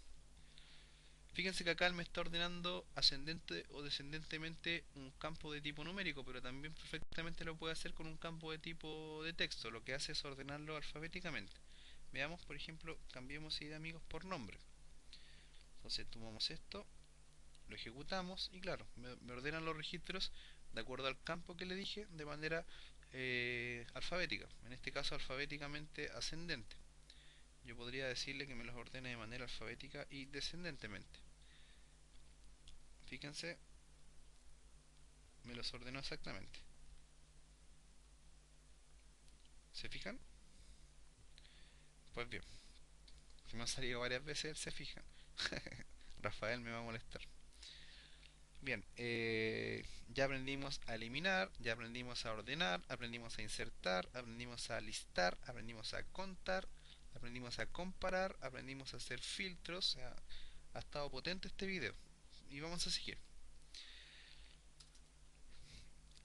Fíjense que acá él me está ordenando ascendente o descendentemente un campo de tipo numérico, pero también perfectamente lo puede hacer con un campo de tipo de texto. Lo que hace es ordenarlo alfabéticamente. Veamos, por ejemplo, cambiemos id amigos por nombre. Entonces tomamos esto, lo ejecutamos y claro, me ordenan los registros de acuerdo al campo que le dije de manera alfabética, en este caso alfabéticamente ascendente. Yo podría decirle que me los ordene de manera alfabética y descendentemente. Fíjense, me los ordenó exactamente. ¿Se fijan? Pues bien, si me ha salido varias veces, se fijan. Rafael me va a molestar. Bien, ya aprendimos a eliminar, ya aprendimos a ordenar, aprendimos a insertar, aprendimos a listar, aprendimos a contar, aprendimos a comparar, aprendimos a hacer filtros. O sea, ha estado potente este video. Y vamos a seguir.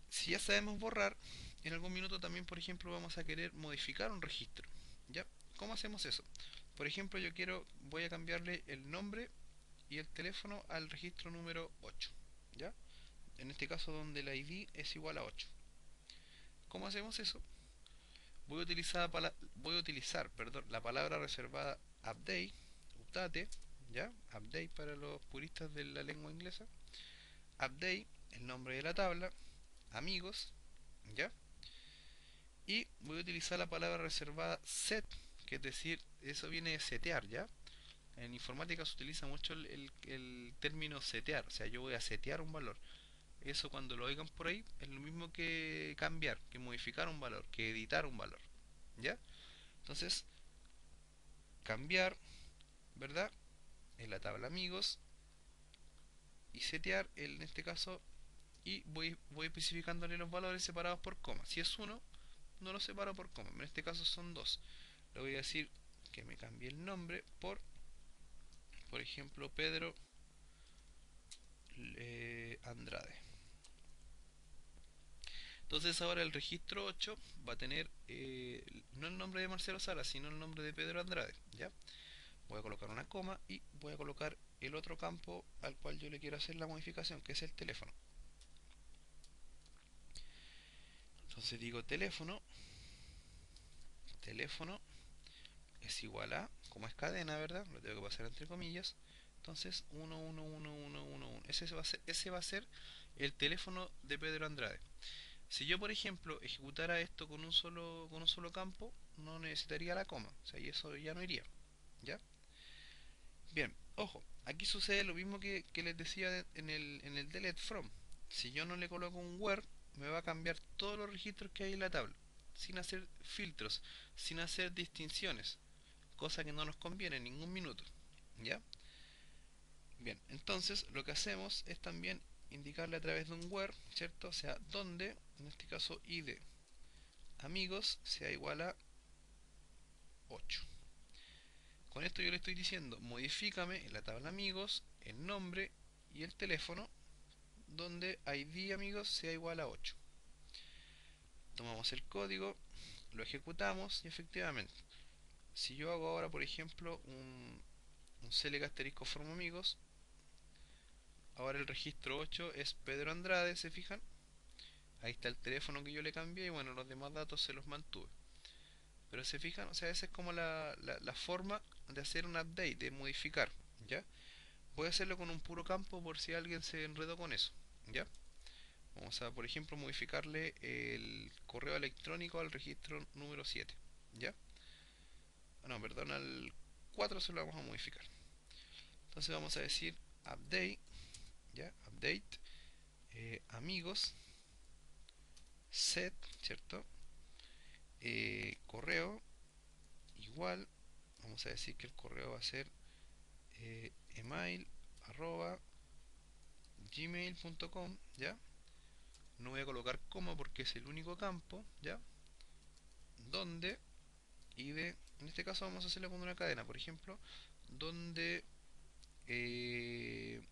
Si ya sabemos borrar, en algún minuto también, por ejemplo, vamos a querer modificar un registro. ¿Ya? ¿Cómo hacemos eso? Por ejemplo, voy a cambiarle el nombre y el teléfono al registro número 8. ¿Ya? En este caso donde el ID es igual a 8. ¿Cómo hacemos eso? Voy a utilizar la palabra reservada update, ¿ya? Update para los puristas de la lengua inglesa. Update, el nombre de la tabla, amigos, ¿ya? Y voy a utilizar la palabra reservada set, que es decir, eso viene de setear, ¿ya? En informática se utiliza mucho el término setear, o sea, yo voy a setear un valor. Eso cuando lo oigan por ahí es lo mismo que cambiar, que modificar un valor, que editar un valor, ¿ya? Entonces, cambiar, ¿verdad? En la tabla amigos y setear, en este caso, y voy especificándole los valores separados por coma. Si es uno, no lo separo por coma, en este caso son dos. Le voy a decir que me cambie el nombre por ejemplo, Pedro Andrade. Entonces ahora el registro 8 va a tener no el nombre de Marcelo Sala, sino el nombre de Pedro Andrade, ¿ya? Voy a colocar una coma y voy a colocar el otro campo al cual yo le quiero hacer la modificación, que es el teléfono. Entonces digo teléfono es igual a, como es cadena, ¿verdad? Lo tengo que pasar entre comillas. Entonces 1111111. Ese va a ser el teléfono de Pedro Andrade. Si yo, por ejemplo, ejecutara esto con un solo campo, no necesitaría la coma. O sea, y eso ya no iría. ¿Ya? Bien, ojo, aquí sucede lo mismo que les decía en el delete from. Si yo no le coloco un where, me va a cambiar todos los registros que hay en la tabla, sin hacer filtros, sin hacer distinciones, cosa que no nos conviene en ningún minuto. ¿Ya? Bien, entonces lo que hacemos es también indicarle a través de un where, ¿cierto? O sea, donde, en este caso id amigos sea igual a 8. Con esto yo le estoy diciendo, modifícame en la tabla amigos el nombre y el teléfono donde id amigos sea igual a 8. Tomamos el código, lo ejecutamos y efectivamente, si yo hago ahora por ejemplo un select asterisco from amigos, ahora el registro 8 es Pedro Andrade, ¿se fijan? Ahí está el teléfono que yo le cambié y bueno, los demás datos se los mantuve. Pero se fijan, o sea, esa es como la forma de hacer un update, de modificar, ¿ya? Voy a hacerlo con un puro campo por si alguien se enredó con eso, ¿ya? Vamos a, por ejemplo, modificarle el correo electrónico al registro número 7, ¿ya? No, perdón, al 4 se lo vamos a modificar. Entonces vamos a decir update, ¿ya? Update, amigos, set, ¿cierto? Correo, igual, vamos a decir que el correo va a ser email arroba gmail.com, ¿ya? No voy a colocar coma porque es el único campo, ¿ya? Donde id, en este caso vamos a hacerlo con una cadena, por ejemplo, donde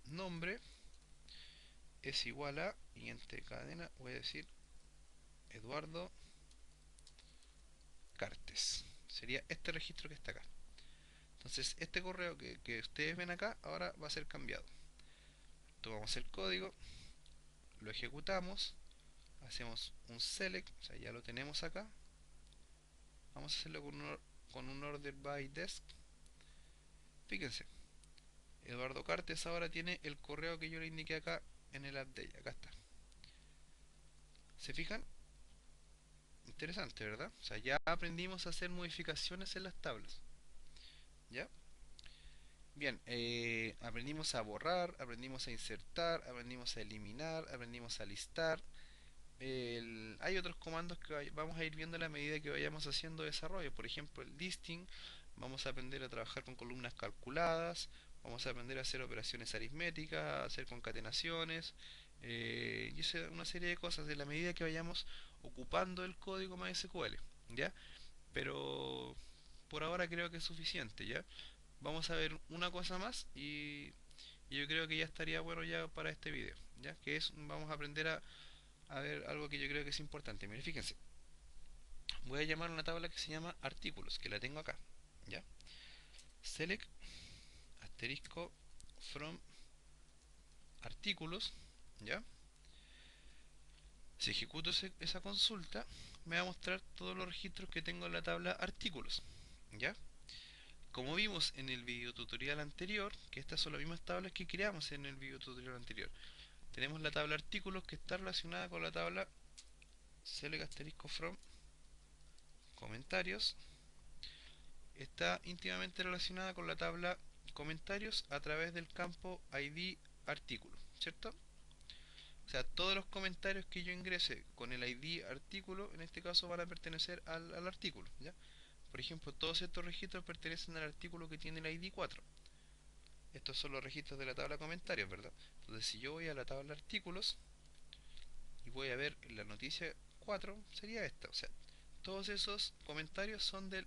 nombre es igual a, y entre cadena voy a decir Eduardo Cartes. Sería este registro que está acá. Entonces este correo que ustedes ven acá ahora va a ser cambiado. Tomamos el código, lo ejecutamos, hacemos un select, o sea ya lo tenemos acá. Vamos a hacerlo con un order by desk. Fíjense, Eduardo Cartes ahora tiene el correo que yo le indiqué acá en el update. Acá está. ¿Se fijan? Interesante, ¿verdad? O sea, ya aprendimos a hacer modificaciones en las tablas. ¿Ya? Bien, aprendimos a borrar, aprendimos a insertar, aprendimos a eliminar, aprendimos a listar. Hay otros comandos que vamos a ir viendo a la medida que vayamos haciendo desarrollo. Por ejemplo, el listing. Vamos a aprender a trabajar con columnas calculadas. Vamos a aprender a hacer operaciones aritméticas, a hacer concatenaciones. Y una serie de cosas de la medida que vayamos ocupando el código MySQL. ¿Ya? Pero por ahora creo que es suficiente, ¿ya? Vamos a ver una cosa más y yo creo que ya estaría bueno ya para este video, ¿ya? Que es, vamos a aprender a ver algo que yo creo que es importante. Miren, fíjense, voy a llamar una tabla que se llama artículos, que la tengo acá, ¿ya? Select asterisco from artículos, ¿ya? Si ejecuto esa consulta, me va a mostrar todos los registros que tengo en la tabla artículos, ¿ya? Como vimos en el video tutorial anterior, que estas son las mismas tablas que creamos en el video tutorial anterior, tenemos la tabla artículos que está relacionada con la tabla select asterisco from comentarios, está íntimamente relacionada con la tabla comentarios a través del campo id artículo, ¿cierto? O sea, todos los comentarios que yo ingrese con el id artículo, en este caso van a pertenecer al artículo, ¿ya? Por ejemplo, todos estos registros pertenecen al artículo que tiene el id 4. Estos son los registros de la tabla comentarios, ¿verdad? Entonces, si yo voy a la tabla artículos y voy a ver la noticia 4, sería esta. O sea, todos esos comentarios son del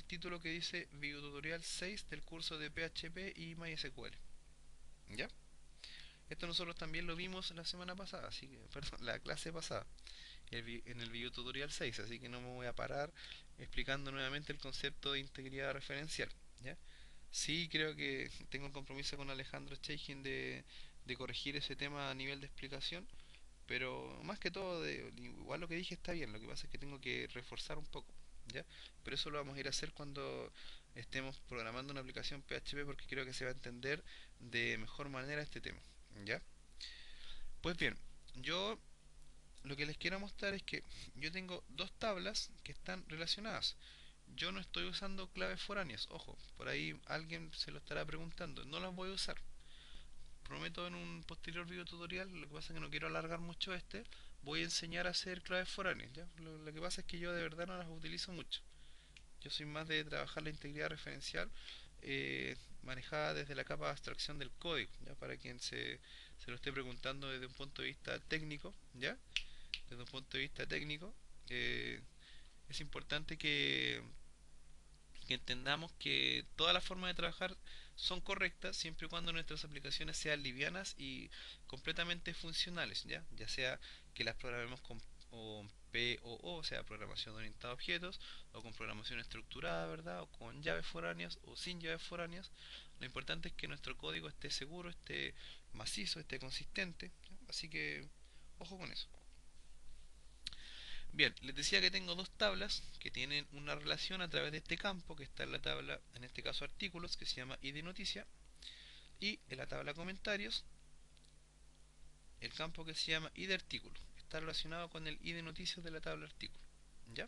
título que dice Video Tutorial 6 del curso de PHP y MySQL. ¿Ya? Esto nosotros también lo vimos la semana pasada, así que, perdón, la clase pasada, en el video tutorial 6, así que no me voy a parar explicando nuevamente el concepto de integridad referencial, ¿ya? Sí, creo que tengo el compromiso con Alejandro Cheikin de corregir ese tema a nivel de explicación, pero más que todo, igual lo que dije está bien, lo que pasa es que tengo que reforzar un poco, ¿ya? Pero eso lo vamos a ir a hacer cuando estemos programando una aplicación PHP porque creo que se va a entender de mejor manera este tema, ¿ya? Pues bien, yo lo que les quiero mostrar es que yo tengo dos tablas que están relacionadas. Yo no estoy usando claves foráneas, ojo, por ahí alguien se lo estará preguntando, no las voy a usar. Prometo en un posterior video tutorial, lo que pasa es que no quiero alargar mucho voy a enseñar a hacer claves foráneas, ¿ya? Lo que pasa es que yo de verdad no las utilizo mucho. Yo soy más de trabajar la integridad referencial manejada desde la capa de abstracción del código, ¿ya? Para quien se lo esté preguntando desde un punto de vista técnico, ¿ya? Desde un punto de vista técnico, eh, es importante que entendamos que todas las formas de trabajar son correctas siempre y cuando nuestras aplicaciones sean livianas y completamente funcionales, ya sea que las programemos con POO, o sea, programación orientada a objetos, o con programación estructurada, ¿verdad? O con llaves foráneas o sin llaves foráneas. Lo importante es que nuestro código esté seguro, esté macizo, esté consistente, ¿ya? Así que ojo con eso. Bien, les decía que tengo dos tablas que tienen una relación a través de este campo que está en la tabla, en este caso artículos, que se llama id noticia, y en la tabla comentarios, el campo que se llama id artículo. Está relacionado con el id noticias de la tabla artículo. ¿Ya?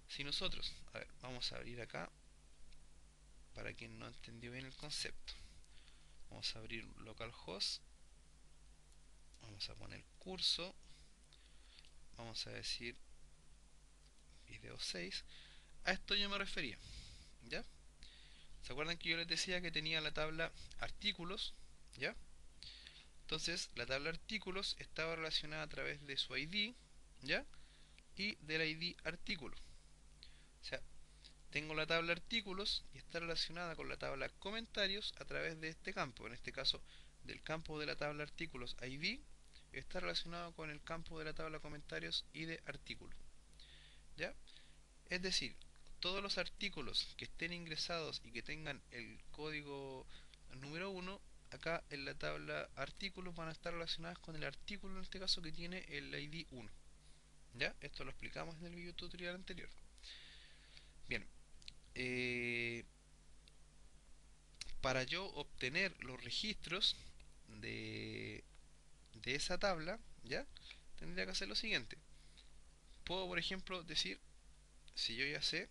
Si nosotros, a ver, vamos a abrir acá, para quien no entendió bien el concepto. Vamos a abrir localhost, vamos a poner curso, vamos a decir video 6. A esto yo me refería, ¿ya? ¿Se acuerdan que yo les decía que tenía la tabla artículos? ¿Ya? Entonces, la tabla artículos estaba relacionada a través de su ID, ¿ya? Y del ID artículo. O sea, tengo la tabla artículos y está relacionada con la tabla comentarios a través de este campo. En este caso, del campo de la tabla artículos ID está relacionado con el campo de la tabla comentarios y de artículo. ¿Ya? Es decir, todos los artículos que estén ingresados y que tengan el código número 1, acá en la tabla artículos van a estar relacionados con el artículo en este caso que tiene el ID 1. ¿Ya? Esto lo explicamos en el video tutorial anterior. Bien, eh, para yo obtener los registros de, de esa tabla, ¿ya? Tendría que hacer lo siguiente. Puedo, por ejemplo, decir, si yo ya sé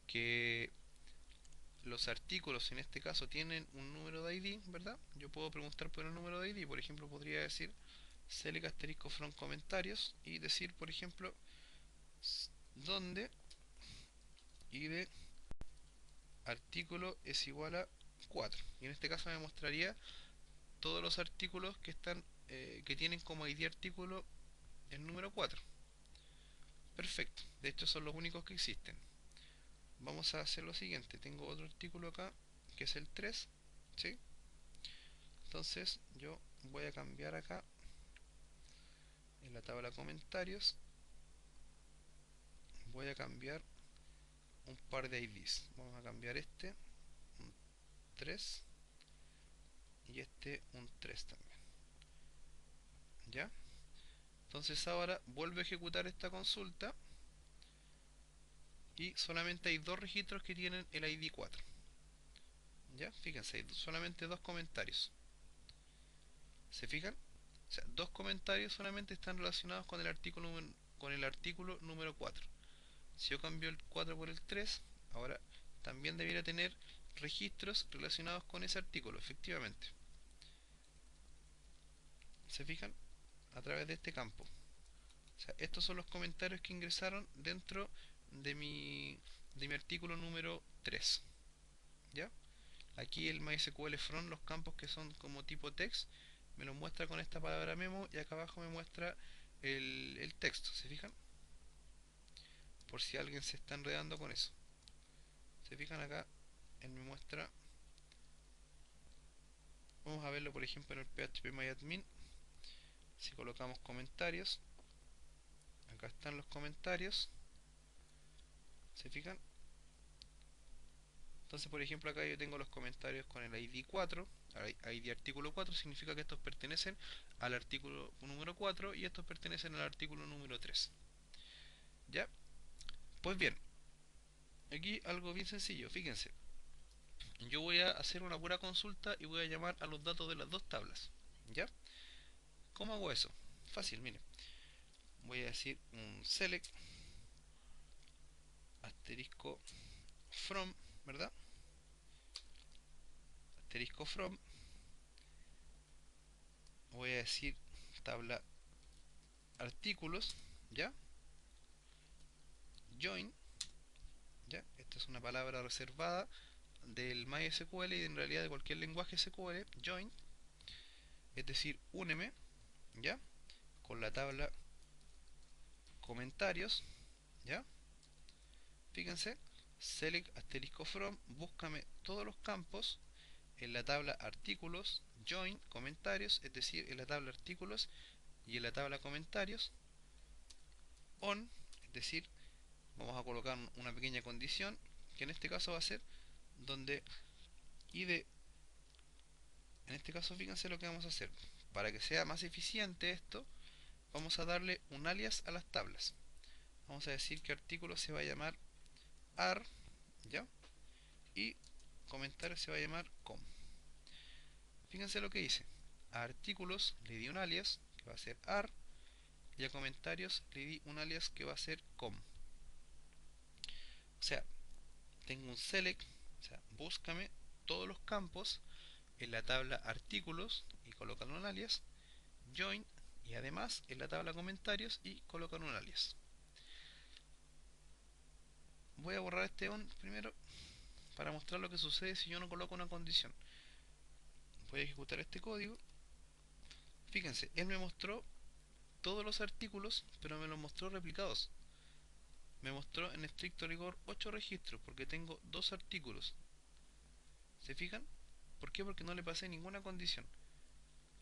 que los artículos en este caso tienen un número de ID, ¿verdad? Yo puedo preguntar por el número de ID, por ejemplo, podría decir select asterisco from comentarios y decir, por ejemplo, donde ID artículo es igual a 4. Y en este caso me mostraría todos los artículos que están que tienen como ID artículo el número 4. Perfecto, de hecho son los únicos que existen. Vamos a hacer lo siguiente, tengo otro artículo acá que es el 3, ¿sí? Entonces yo voy a cambiar acá en la tabla comentarios, voy a cambiar un par de IDs. Vamos a cambiar este, un 3, y este un 3 también. ¿Ya? Entonces ahora vuelvo a ejecutar esta consulta y solamente hay dos registros que tienen el ID 4. ¿Ya? Fíjense, hay solamente dos comentarios. ¿Se fijan? O sea, dos comentarios solamente están relacionados con el artículo número 4. Si yo cambio el 4 por el 3, ahora también debiera tener registros relacionados con ese artículo, efectivamente. ¿Se fijan? A través de este campo. O sea, estos son los comentarios que ingresaron dentro de mi artículo número 3. ¿Ya? Aquí el MySQL from, los campos que son como tipo text, me lo muestra con esta palabra memo y acá abajo me muestra el texto. ¿Se fijan? Por si alguien se está enredando con eso. ¿Se fijan acá? Él me muestra. Vamos a verlo por ejemplo en el phpMyAdmin. Si colocamos comentarios, acá están los comentarios. ¿Se fijan? Entonces por ejemplo acá yo tengo los comentarios con el ID 4, ID artículo 4 significa que estos pertenecen al artículo número 4 y estos pertenecen al artículo número 3. ¿Ya? Pues bien, aquí algo bien sencillo, fíjense. Yo voy a hacer una pura consulta y voy a llamar a los datos de las dos tablas. ¿Ya? ¿Cómo hago eso? Fácil, miren. Voy a decir un select asterisco from, ¿verdad? Asterisco from. Voy a decir tabla artículos, ¿ya? Join, ¿ya? Esta es una palabra reservada del MySQL y en realidad de cualquier lenguaje SQL. Join, es decir, úneme, ¿ya? Con la tabla comentarios, ¿ya? Fíjense, select asterisco from, búscame todos los campos en la tabla artículos, join, comentarios, es decir, en la tabla artículos y en la tabla comentarios, on, es decir, vamos a colocar una pequeña condición, que en este caso va a ser donde id, en este caso fíjense lo que vamos a hacer, para que sea más eficiente esto, vamos a darle un alias a las tablas, vamos a decir que artículo se va a llamar ar, ¿ya? Y comentario se va a llamar com. Fíjense lo que hice, a artículos le di un alias, que va a ser ar, y a comentarios le di un alias que va a ser com. O sea, tengo un select, o sea, búscame todos los campos en la tabla artículos y colocan un alias, join y además en la tabla comentarios y colocan un alias. Voy a borrar este on primero para mostrar lo que sucede si yo no coloco una condición. Voy a ejecutar este código. Fíjense, él me mostró todos los artículos, pero me los mostró replicados. Me mostró en estricto rigor 8 registros porque tengo 2 artículos. ¿Se fijan? ¿Por qué? Porque no le pasé ninguna condición.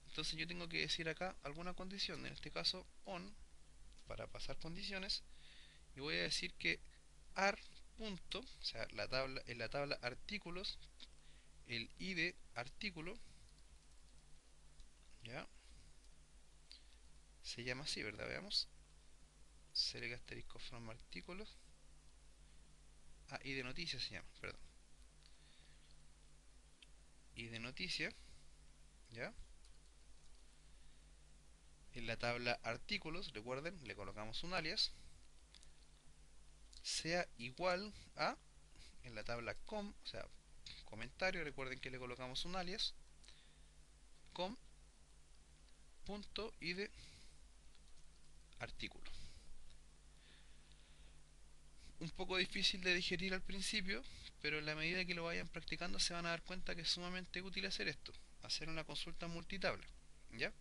Entonces yo tengo que decir acá alguna condición, en este caso on, para pasar condiciones, y voy a decir que ar punto, o sea, la tabla, en la tabla artículos, el id artículo, ya, se llama así, ¿verdad? Veamos, select asterisco from artículos, id noticia se llama, perdón, id noticia, ya, en la tabla artículos, recuerden, le colocamos un alias, sea igual a, en la tabla com, o sea, comentario, recuerden que le colocamos un alias, com punto id artículo. Un poco difícil de digerir al principio, pero en la medida que lo vayan practicando se van a dar cuenta que es sumamente útil hacer esto, hacer una consulta multitabla, ¿ya?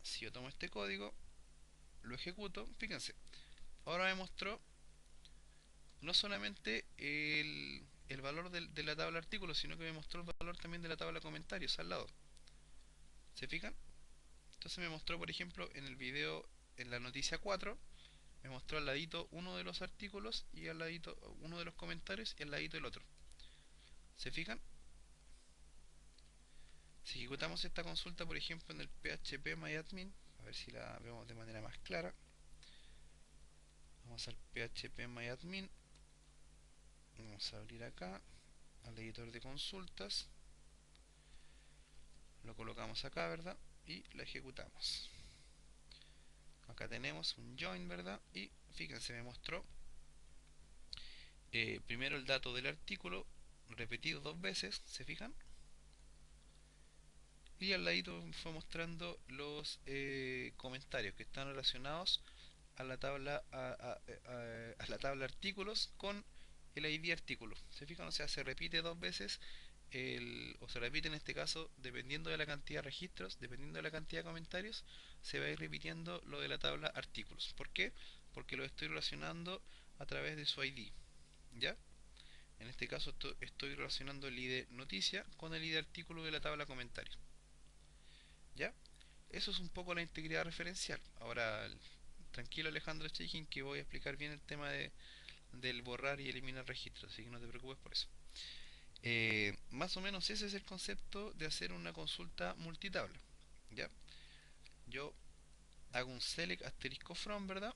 Si yo tomo este código, lo ejecuto, fíjense, ahora me mostró no solamente el valor de la tabla artículo, sino que me mostró el valor también de la tabla comentarios al lado. ¿Se fijan? Entonces me mostró, por ejemplo, en el video, en la noticia 4, me mostró al ladito uno de los artículos y al ladito uno de los comentarios y al ladito el otro. ¿Se fijan? Si ejecutamos esta consulta, por ejemplo, en el PHP MyAdmin, a ver si la vemos de manera más clara. Vamos al PHP MyAdmin, vamos a abrir acá al editor de consultas, lo colocamos acá, ¿verdad? Y la ejecutamos. Acá tenemos un join, ¿verdad? Y fíjense, me mostró primero el dato del artículo repetido 2 veces, ¿se fijan? Y al ladito me fue mostrando los comentarios que están relacionados a la tabla a la tabla artículos con el ID artículo. ¿Se fijan? O sea, se repite 2 veces o se repite en este caso, dependiendo de la cantidad de registros, dependiendo de la cantidad de comentarios, se va a ir repitiendo lo de la tabla artículos. ¿Por qué? Porque lo estoy relacionando a través de su ID, ¿ya? En este caso estoy relacionando el ID noticia con el ID artículo de la tabla comentarios, ¿ya? Eso es un poco la integridad referencial. Ahora, tranquilo Alejandro Chejin, que voy a explicar bien el tema del borrar y eliminar registros, así que no te preocupes por eso. Más o menos ese es el concepto de hacer una consulta multitabla. ¿Ya? Yo hago un select asterisco from, ¿verdad?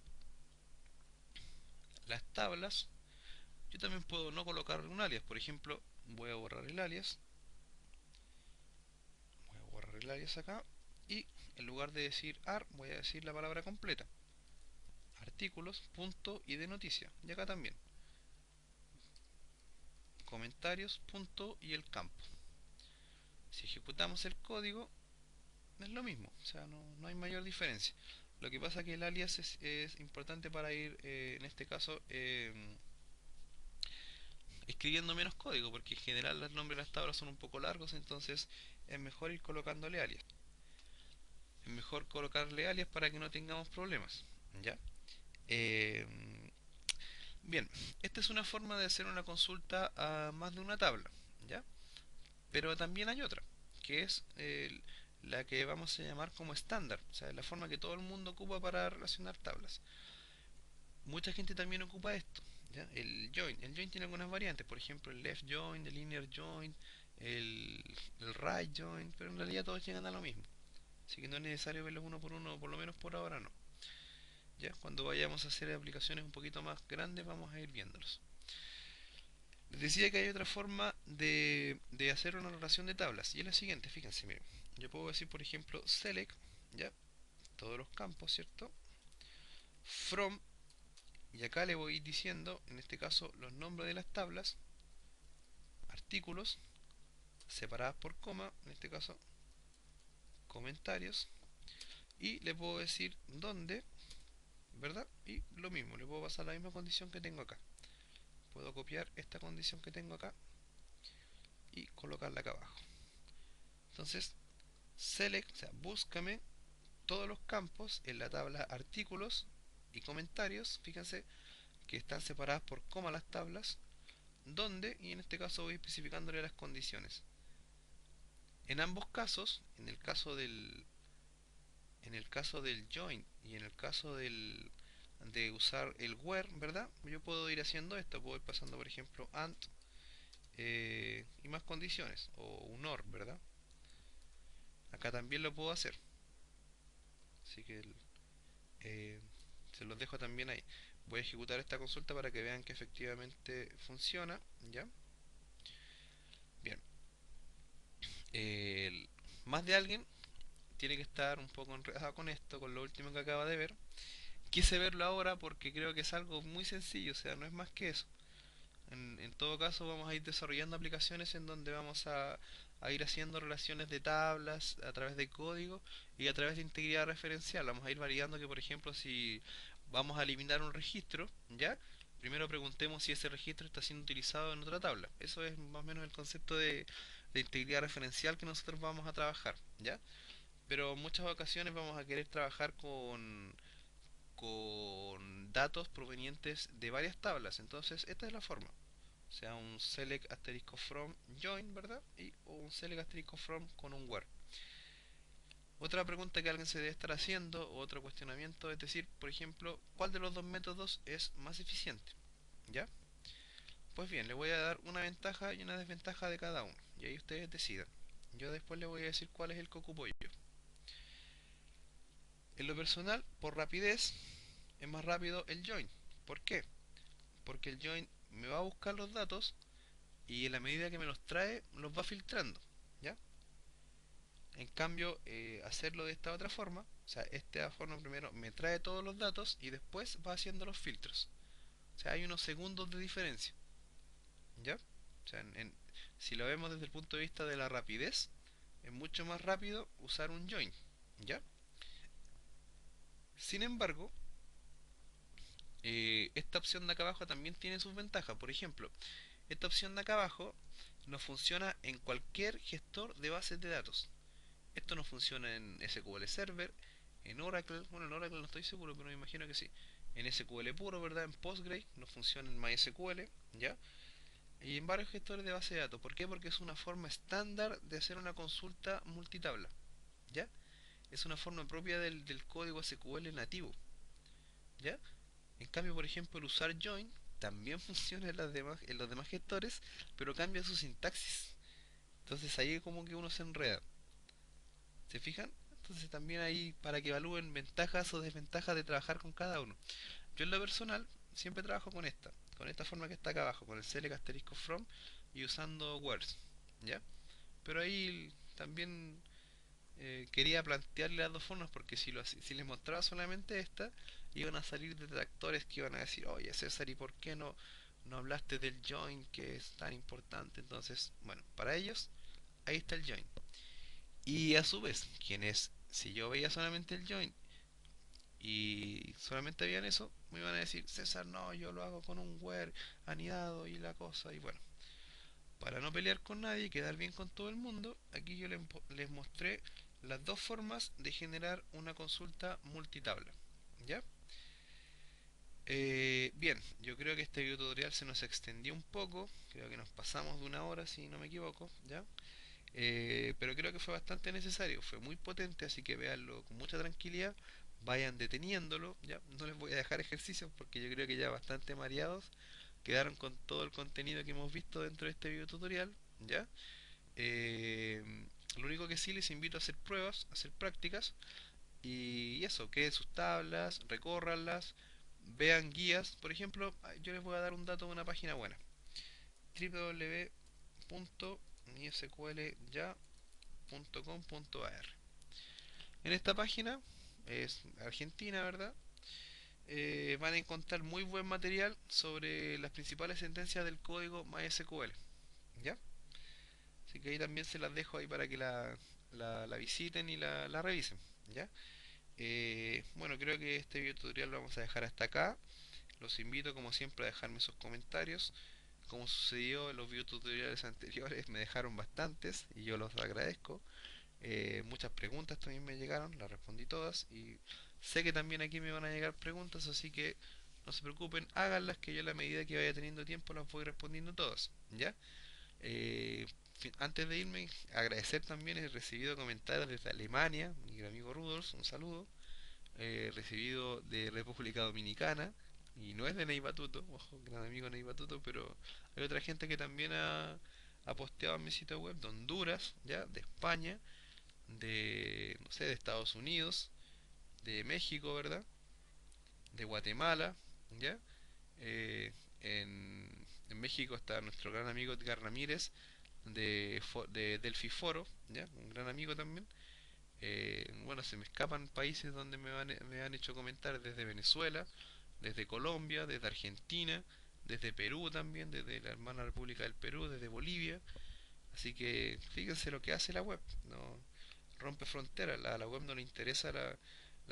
Las tablas. Yo también puedo no colocar un alias. Por ejemplo, voy a borrar el alias. Voy a borrar el alias acá. Y en lugar de decir ar, voy a decir la palabra completa. Artículos, punto y de noticia. Y acá también. Comentarios, punto y el campo. Si ejecutamos el código, es lo mismo. O sea, no hay mayor diferencia. Lo que pasa es que el alias es importante para ir, en este caso, escribiendo menos código, porque en general los nombres de las tablas son un poco largos, entonces es mejor ir colocándole alias. Es mejor colocarle alias para que no tengamos problemas. ¿Ya? Eh, Bien, esta es una forma de hacer una consulta a más de una tabla. ¿Ya? Pero también hay otra, que es la que vamos a llamar como estándar, o sea, la forma que todo el mundo ocupa para relacionar tablas. Mucha gente también ocupa esto, ¿ya? El join. El join tiene algunas variantes, por ejemplo el left join, el inner join, el, el right join, pero en realidad todos llegan a lo mismo. Así que no es necesario verlos uno por uno, por lo menos por ahora no. ¿Ya? Cuando vayamos a hacer aplicaciones un poquito más grandes vamos a ir viéndolos. Les decía que hay otra forma de hacer una relación de tablas y es la siguiente, fíjense, miren. Yo puedo decir, por ejemplo, select, ¿ya? Todos los campos, ¿cierto? From, y acá le voy diciendo, en este caso, los nombres de las tablas, artículos, separadas por coma, en este caso, comentarios, y le puedo decir dónde, ¿verdad? Y lo mismo, le puedo pasar la misma condición que tengo acá. Puedo copiar esta condición que tengo acá y colocarla acá abajo. Entonces, select, o sea, búscame todos los campos en la tabla artículos y comentarios, fíjense que están separadas por coma las tablas, donde, y en este caso voy especificándole las condiciones. En ambos casos, en el caso del join y en el caso de usar el where, ¿verdad? Yo puedo ir haciendo esto, puedo ir pasando por ejemplo and y más condiciones, o un or, ¿verdad? Acá también lo puedo hacer, así que eh, se los dejo también ahí. Voy a ejecutar esta consulta para que vean que efectivamente funciona, ¿ya? Bien, el- más de alguien tiene que estar un poco enredado con esto, con lo último que acaba de ver. Quise verlo ahora porque creo que es algo muy sencillo, o sea, no es más que eso. En todo caso, vamos a ir desarrollando aplicaciones en donde vamos a ir haciendo relaciones de tablas a través de código y a través de integridad referencial. Vamos a ir validando que, por ejemplo, si vamos a eliminar un registro, ¿ya? Primero preguntemos si ese registro está siendo utilizado en otra tabla. Eso es más o menos el concepto de integridad referencial que nosotros vamos a trabajar, ¿ya? Pero en muchas ocasiones vamos a querer trabajar con datos provenientes de varias tablas. Entonces, esta es la forma. O sea, un select asterisco from join, ¿verdad? O un select asterisco from con un where. Otra pregunta que alguien se debe estar haciendo, o otro cuestionamiento, es decir, por ejemplo, ¿cuál de los dos métodos es más eficiente? ¿Ya? Pues bien, le voy a dar una ventaja y una desventaja de cada uno. Y ahí ustedes decidan. Yo después les voy a decir cuál es el que ocupo yo. En lo personal, por rapidez, es más rápido el join. ¿Por qué? Porque el join me va a buscar los datos y en la medida que me los trae, los va filtrando. ¿Ya? En cambio, hacerlo de esta otra forma, o sea, esta forma primero me trae todos los datos y después va haciendo los filtros. O sea, hay unos segundos de diferencia. ¿Ya? O sea, si lo vemos desde el punto de vista de la rapidez, es mucho más rápido usar un join. ¿Ya? Sin embargo, esta opción de acá abajo también tiene sus ventajas. Por ejemplo, esta opción de acá abajo no funciona en cualquier gestor de bases de datos. Esto no funciona en SQL Server, en Oracle, bueno, en Oracle no estoy seguro, pero me imagino que sí. En SQL puro, ¿verdad? En Postgre, no funciona en MySQL, ¿ya? Y en varios gestores de base de datos. ¿Por qué? Porque es una forma estándar de hacer una consulta multitabla, ¿ya? Es una forma propia del código SQL nativo, ¿ya? En cambio, por ejemplo, el usar join también funciona en los demás gestores, pero cambia su sintaxis. Entonces ahí como que uno se enreda. ¿Se fijan? Entonces también ahí para que evalúen ventajas o desventajas de trabajar con cada uno. Yo en lo personal siempre trabajo con esta forma que está acá abajo, con el select asterisco from y usando words, ¿ya? Pero ahí también quería plantearle las dos formas porque si les mostraba solamente esta, iban a salir detractores que iban a decir, oye César, ¿y por qué no hablaste del join que es tan importante? Entonces, bueno, para ellos, ahí está el join. Y a su vez, quienes, si yo veía solamente el join y solamente veían eso, me iban a decir, César, no, yo lo hago con un where anidado y la cosa, y bueno. Para no pelear con nadie y quedar bien con todo el mundo, aquí yo les mostré las dos formas de generar una consulta multitabla. ¿Ya? Bien, yo creo que este video tutorial se nos extendió un poco, creo que nos pasamos de una hora si no me equivoco, ¿ya? Pero creo que fue bastante necesario, fue muy potente, así que véanlo con mucha tranquilidad, vayan deteniéndolo, ¿ya? No les voy a dejar ejercicios porque yo creo que ya bastante mareados quedaron con todo el contenido que hemos visto dentro de este video tutorial, ¿ya? Eh, lo único que sí les invito a hacer pruebas, a hacer prácticas y eso, creen sus tablas, recórranlas, vean guías. Por ejemplo, yo les voy a dar un dato de una página buena: www.mysqlya.com.ar. En esta página, es argentina, ¿verdad? Van a encontrar muy buen material sobre las principales sentencias del código MySQL, ¿ya? Así que ahí también se las dejo ahí para que la visiten y la revisen, ¿ya? Bueno, creo que este video tutorial lo vamos a dejar hasta acá. Los invito como siempre a dejarme sus comentarios. Como sucedió en los video tutoriales anteriores, me dejaron bastantes y yo los agradezco. Muchas preguntas también me llegaron, las respondí todas y sé que también aquí me van a llegar preguntas, así que no se preocupen, háganlas que yo a la medida que vaya teniendo tiempo las voy respondiendo todas, ¿ya? Eh, Antes de irme, agradecer también, he recibido comentarios desde Alemania, mi amigo Rudolf, un saludo. He recibido de República Dominicana, y no es de Ney Batuto, ojo, gran amigo Ney Batuto, pero hay otra gente que también ha posteado en mi sitio web, de Honduras, ya, de España, de, no sé, de Estados Unidos, de México, ¿verdad? De Guatemala, ¿ya? Eh, en México está nuestro gran amigo Edgar Ramírez, de Delphi Foro, ¿ya? Un gran amigo también. Bueno, se me escapan países donde me han hecho comentar, desde Venezuela, desde Colombia, desde Argentina, desde Perú también, desde la hermana República del Perú, desde Bolivia. Así que fíjense lo que hace la web, no rompe fronteras. La web no le interesa las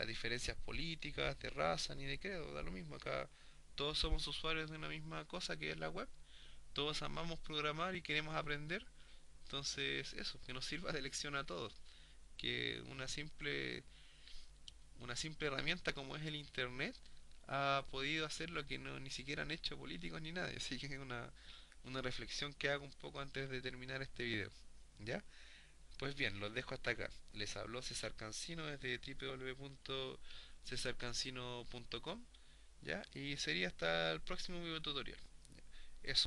diferencias políticas, de raza ni de credo, da lo mismo. Acá todos somos usuarios de una misma cosa que es la web, todos amamos programar y queremos aprender. Entonces, eso, que nos sirva de lección a todos. Que una simple herramienta como es el internet ha podido hacer lo que no, ni siquiera han hecho políticos ni nadie. Así que es una reflexión que hago un poco antes de terminar este video. ¿Ya? Pues bien, los dejo hasta acá. Les habló César Cancino desde www.cesarcancino.com. ¿Ya? Y sería hasta el próximo video tutorial. Eso.